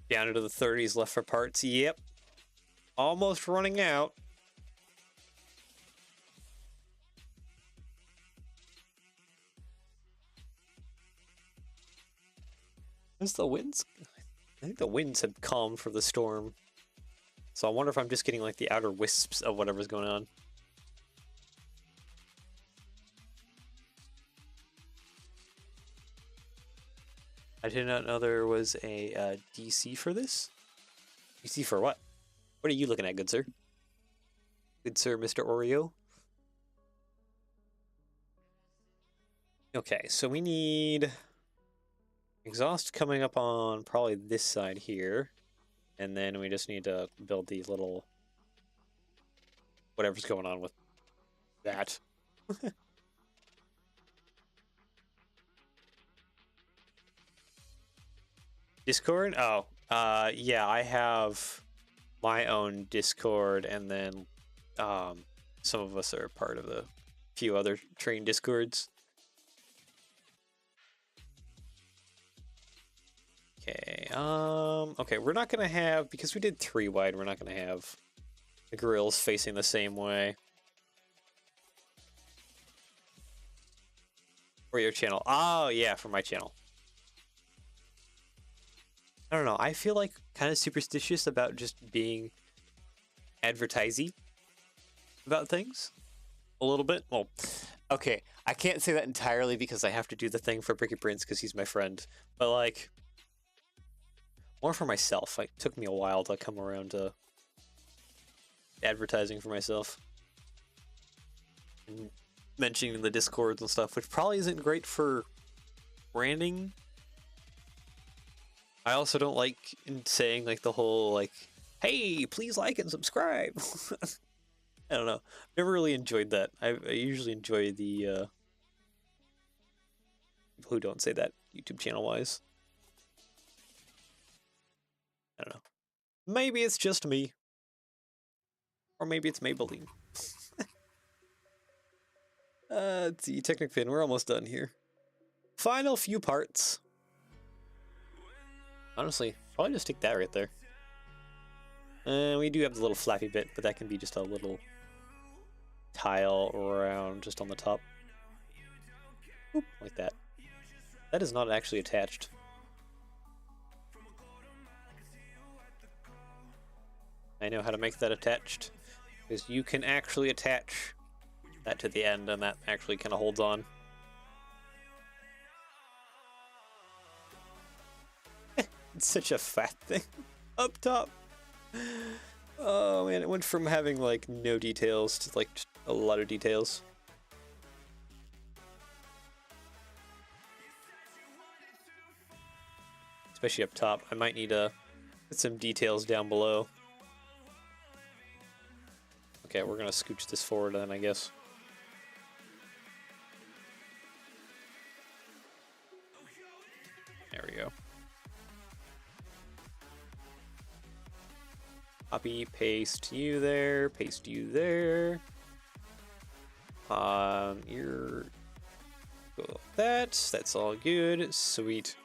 Down into the 30s left for parts. Yep. Almost running out. When's the winds? I think the winds had calmed from the storm. So I wonder if I'm just getting like the outer wisps of whatever's going on. I did not know there was a DC for this. DC for what? What are you looking at, good sir? Good sir, Mr. Oreo. Okay, so we need exhaust coming up on probably this side here. And then we just need to build these little... whatever's going on with that. Discord? Oh, yeah, I have my own Discord, and then some of us are part of the few other train Discords. Okay, okay, we're not gonna have, because we did 3 wide, we're not gonna have the grills facing the same way. For your channel. Oh, yeah, for my channel. I don't know, I feel like kind of superstitious about just being advertising about things. A little bit. Well, okay, I can't say that entirely because I have to do the thing for Bricky Prince because he's my friend. But, like, more for myself. It took me a while to come around to advertising for myself. And mentioning the Discords and stuff, which probably isn't great for branding. I also don't like saying, like, the whole, like, hey, please like and subscribe. I don't know. Never really enjoyed that. I usually enjoy the people who don't say that YouTube channel-wise. I don't know. Maybe it's just me. Or maybe it's Maybelline. Let's see. Technic Fin, we're almost done here. Final few parts. Honestly, probably just stick that right there. We do have the little flappy bit, but that can be just a little tile around just on the top. Oop, like that. That is not actually attached. I know how to make that attached, because you can actually attach that to the end, and that actually kind of holds on. It's such a fat thing up top. Oh man, it went from having like no details to like just a lot of details. Especially up top. I might need to put some details down below. Okay, we're gonna scooch this forward then, I guess. There we go. Copy, paste you there, paste you there. You're go like that. That's all good. Sweet.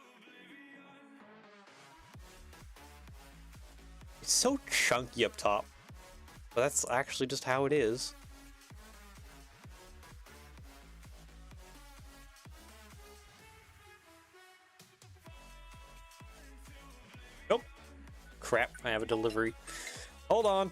It's so chunky up top, but that's actually just how it is. Nope. Crap, I have a delivery. Hold on.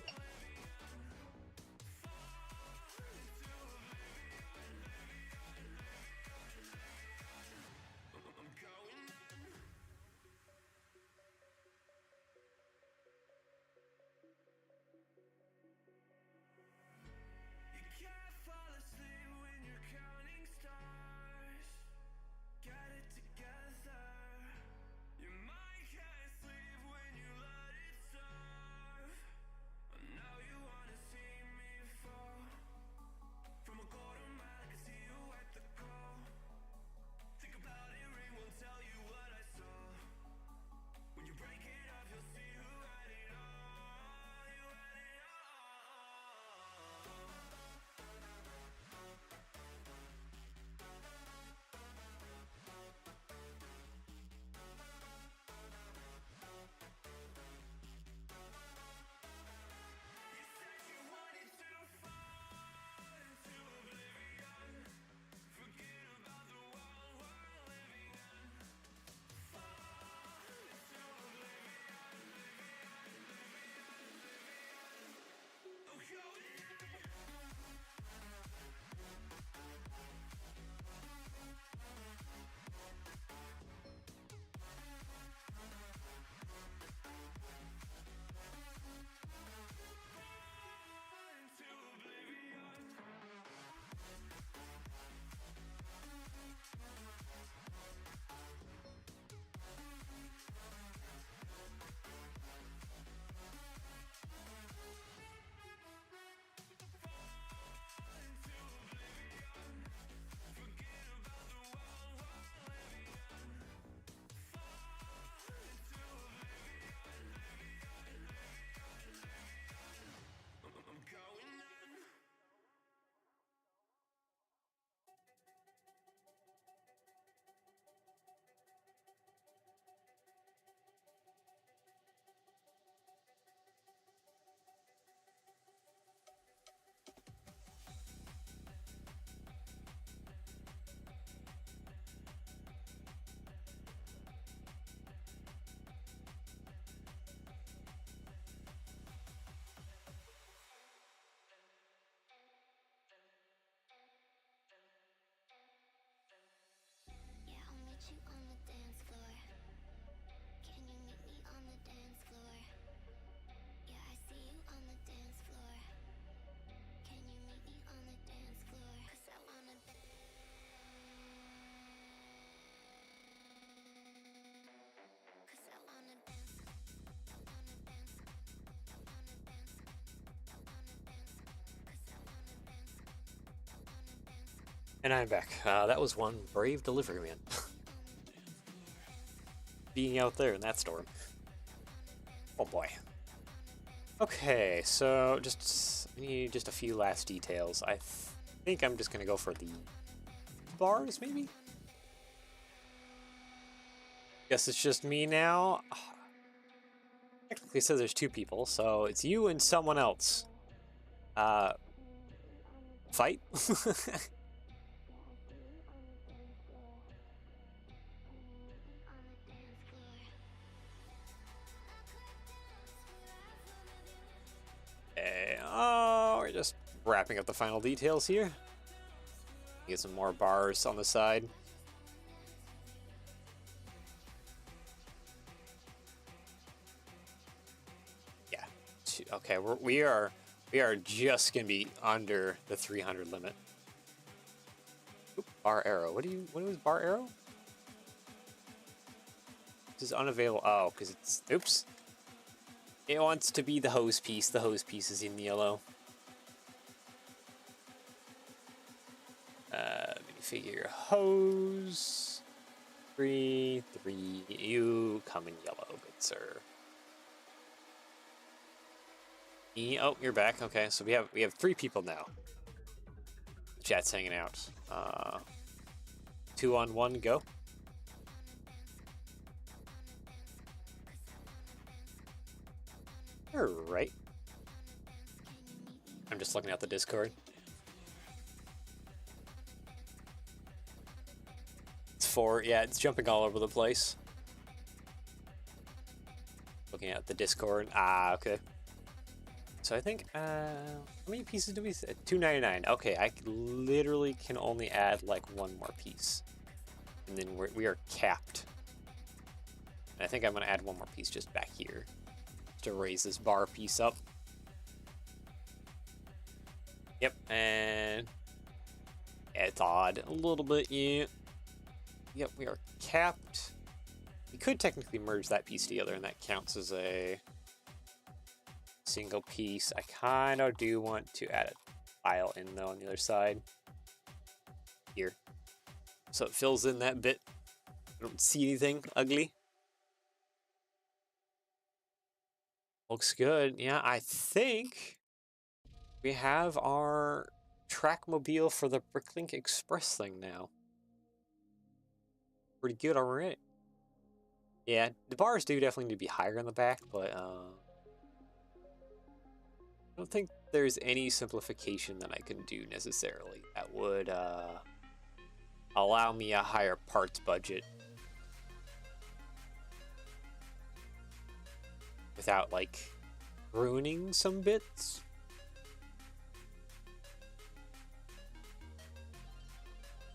And I'm back. That was one brave delivery man. Being out there in that storm. Oh boy. Okay, so I need just a few last details. I think I'm just gonna go for the bars, maybe? Guess it's just me now. Technically it says there's two people, so it's you and someone else. Fight? Okay, oh, we're just wrapping up the final details here. Get some more bars on the side. Yeah. Okay, we are just gonna be under the 300 limit. Oop, bar arrow. What was bar arrow? This is unavailable. Oh, because it's oops. It wants to be the hose piece. The hose piece is in yellow. Minifigure hose. 3, you come in yellow, good sir. Oh, you're back. Okay, so we have 3 people now. The chat's hanging out. 2 on 1, go. Alright. I'm just looking at the Discord. It's 4, yeah, it's jumping all over the place. Looking at the Discord. Ah, okay. So I think, how many pieces do we say? 299. Okay, I literally can only add like 1 more piece. And then we are capped. And I think I'm gonna add 1 more piece just back here to raise this bar piece up. Yep, and yeah, it's odd a little bit, yeah. Yep, we are capped. We could technically merge that piece together, and that counts as a single piece. I kind of do want to add a tile in though on the other side here, so it fills in that bit. I don't see anything ugly. Looks good. Yeah, I think we have our trackmobile for the Bricklink Express thing now. Pretty good already. Yeah, the bars do definitely need to be higher in the back, but I don't think there's any simplification that I can do necessarily that would allow me a higher parts budget without like ruining some bits.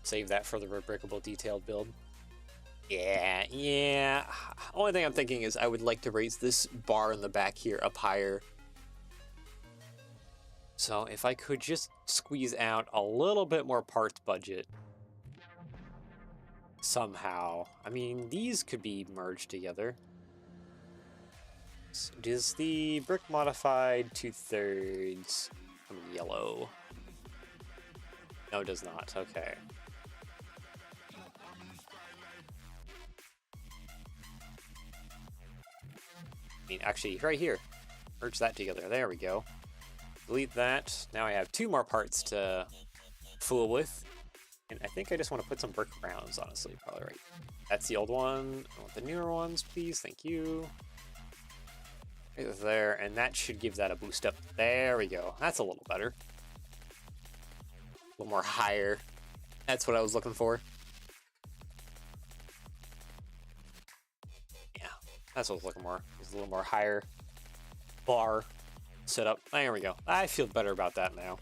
Save that for the rebrickable detailed build. Yeah. Only thing I'm thinking is I would like to raise this bar in the back here up higher. So if I could just squeeze out a little bit more parts budget somehow. I mean, these could be merged together. Does the brick modified 2/3 come in yellow? No, it does not. Okay. I mean, actually, right here. Merge that together. There we go. Delete that. Now I have 2 more parts to fool with. And I think I just want to put some brick rounds, honestly. Probably right. That's the old one. I want the newer ones, please. Thank you. Right there. And that should give that a boost up. There we go. That's a little better. A little more higher. That's what I was looking for. Yeah. That's what I was looking for. Just a little more higher bar setup. There we go. I feel better about that now.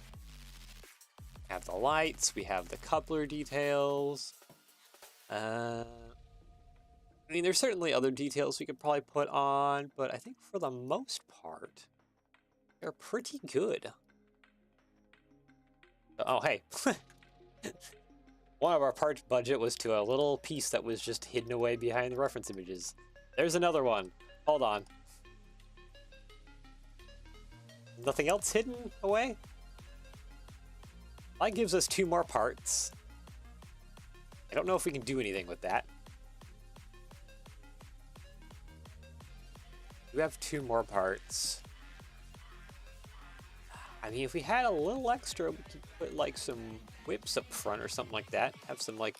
We have the lights. We have the coupler details. I mean, there's certainly other details we could probably put on, but I think for the most part, they're pretty good. Oh, hey. One of our parts budget was to a little piece that was just hidden away behind the reference images. There's another one. Hold on. Nothing else hidden away? That gives us 2 more parts. I don't know if we can do anything with that. We have 2 more parts. I mean, if we had a little extra, we could put like some whips up front or something like that. Have some like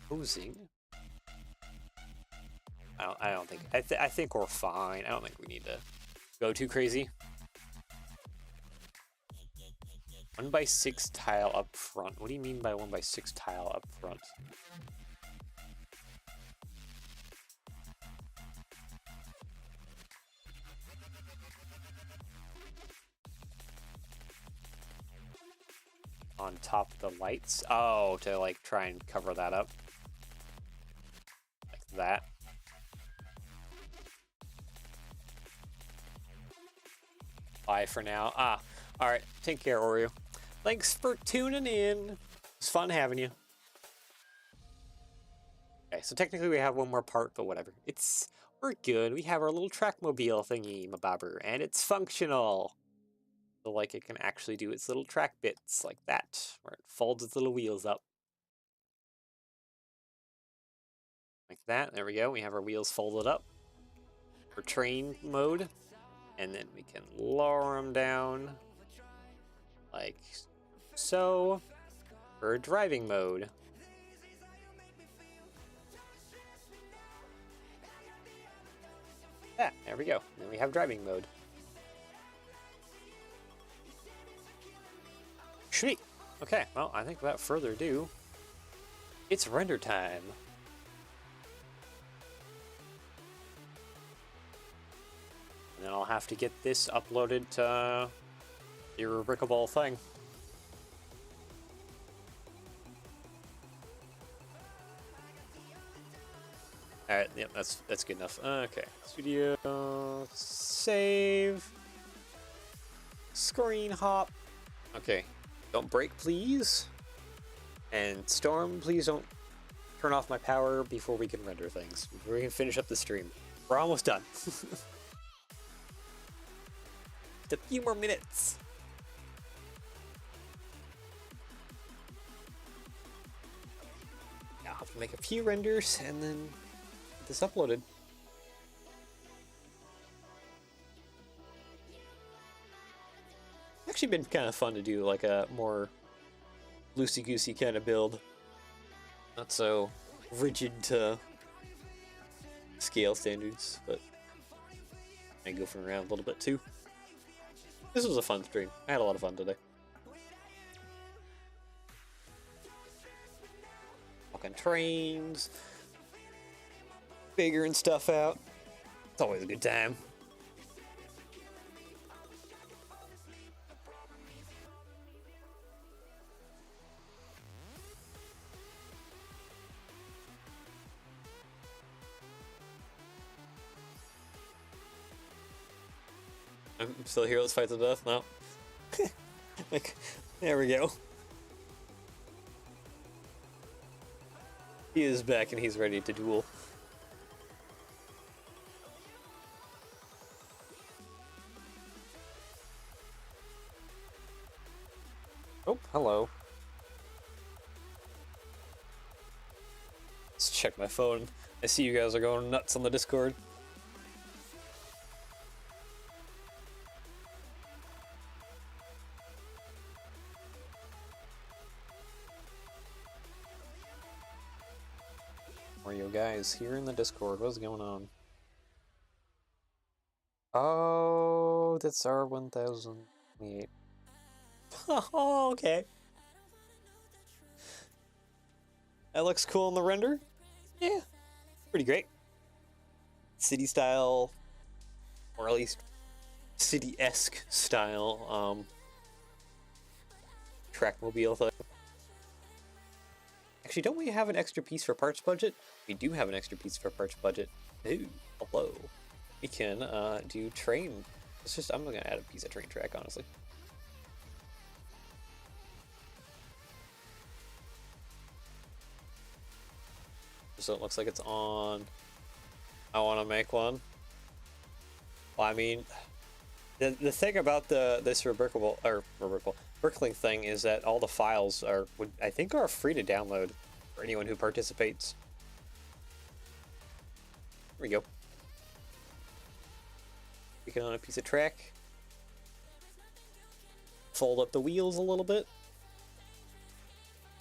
posing. I don't think. I think we're fine. I don't think we need to go too crazy. 1x6 tile up front. What do you mean by 1x6 tile up front? On top of the lights? Oh, to like try and cover that up. Like that. Bye for now. Ah, alright. Take care, Oreo. Thanks for tuning in. It's fun having you. Okay, so technically we have 1 more part, but whatever. We're good. We have our little trackmobile thingy, mabobber, and it's functional. So like it can actually do its little track bits like that, where it folds its little wheels up. Like that. There we go. We have our wheels folded up for train mode. And then we can lower them down like so for driving mode. Yeah, there we go. Then we have driving mode. Sweet. Okay, well, I think without further ado, it's render time. And then I'll have to get this uploaded to the rebrickable thing. Alright, yep, that's good enough. Okay. Studio, save, screen hop. Okay, don't break, please. And Storm, please don't turn off my power before we can render things. Before we can finish up the stream. We're almost done. Just a few more minutes. Now I'll have to make a few renders and then get this uploaded. Actually been kind of fun to do like a more loosey-goosey kind of build. Not so rigid to scale standards, but I go from around a little bit too. This was a fun stream. I had a lot of fun today. Walking trains, figuring stuff out. It's always a good time. I'm still here, let's fight to death. No. Like, there we go. He is back and he's ready to duel. Oh, hello. Let's check my phone. I see you guys are going nuts on the Discord. Guys, here in the Discord, what's going on? Oh, that's our 1028. Oh, okay. That looks cool in the render. Yeah, pretty great. City style, or at least city-esque style, trackmobile thing. Actually, don't we have an extra piece for parts budget? We do have an extra piece for parts budget. Ooh, hello. We can do train. I'm gonna add a piece of train track, honestly. So it looks like it's on. I want to make one. Well, I mean, the thing about this Bricklink thing is that all the files I think are free to download for anyone who participates. There we go. Take it on a piece of track. Fold up the wheels a little bit,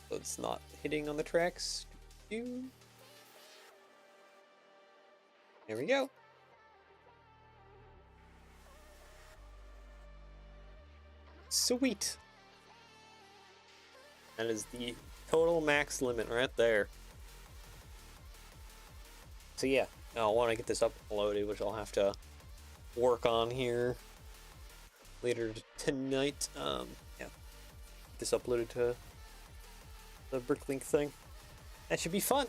so it's not hitting on the tracks. There we go. Sweet. That is the total max limit right there. So yeah, I want to get this uploaded, which I'll have to work on here later tonight. Yeah, get this uploaded to the Bricklink thing. That should be fun.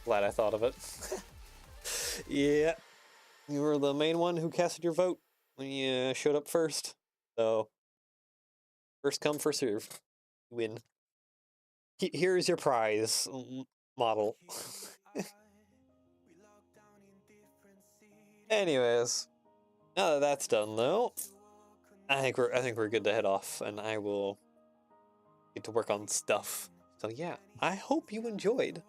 Glad I thought of it. Yeah, you were the main one who casted your vote when you showed up first. So, first come, first serve. Win. Here's your prize model. Anyways, now that that's done, though, I think we're good to head off, and I will get to work on stuff. So yeah, I hope you enjoyed,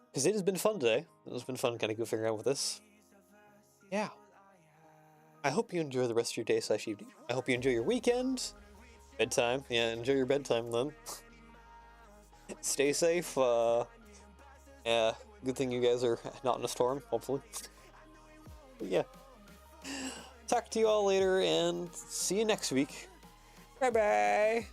because it has been fun today. It has been fun kind of goofing around with this. Yeah. I hope you enjoy the rest of your day / evening. I hope you enjoy your weekend. Bedtime. Yeah, enjoy your bedtime then. Stay safe. Yeah, good thing you guys are not in a storm, hopefully. But yeah. Talk to you all later and see you next week. Bye-bye.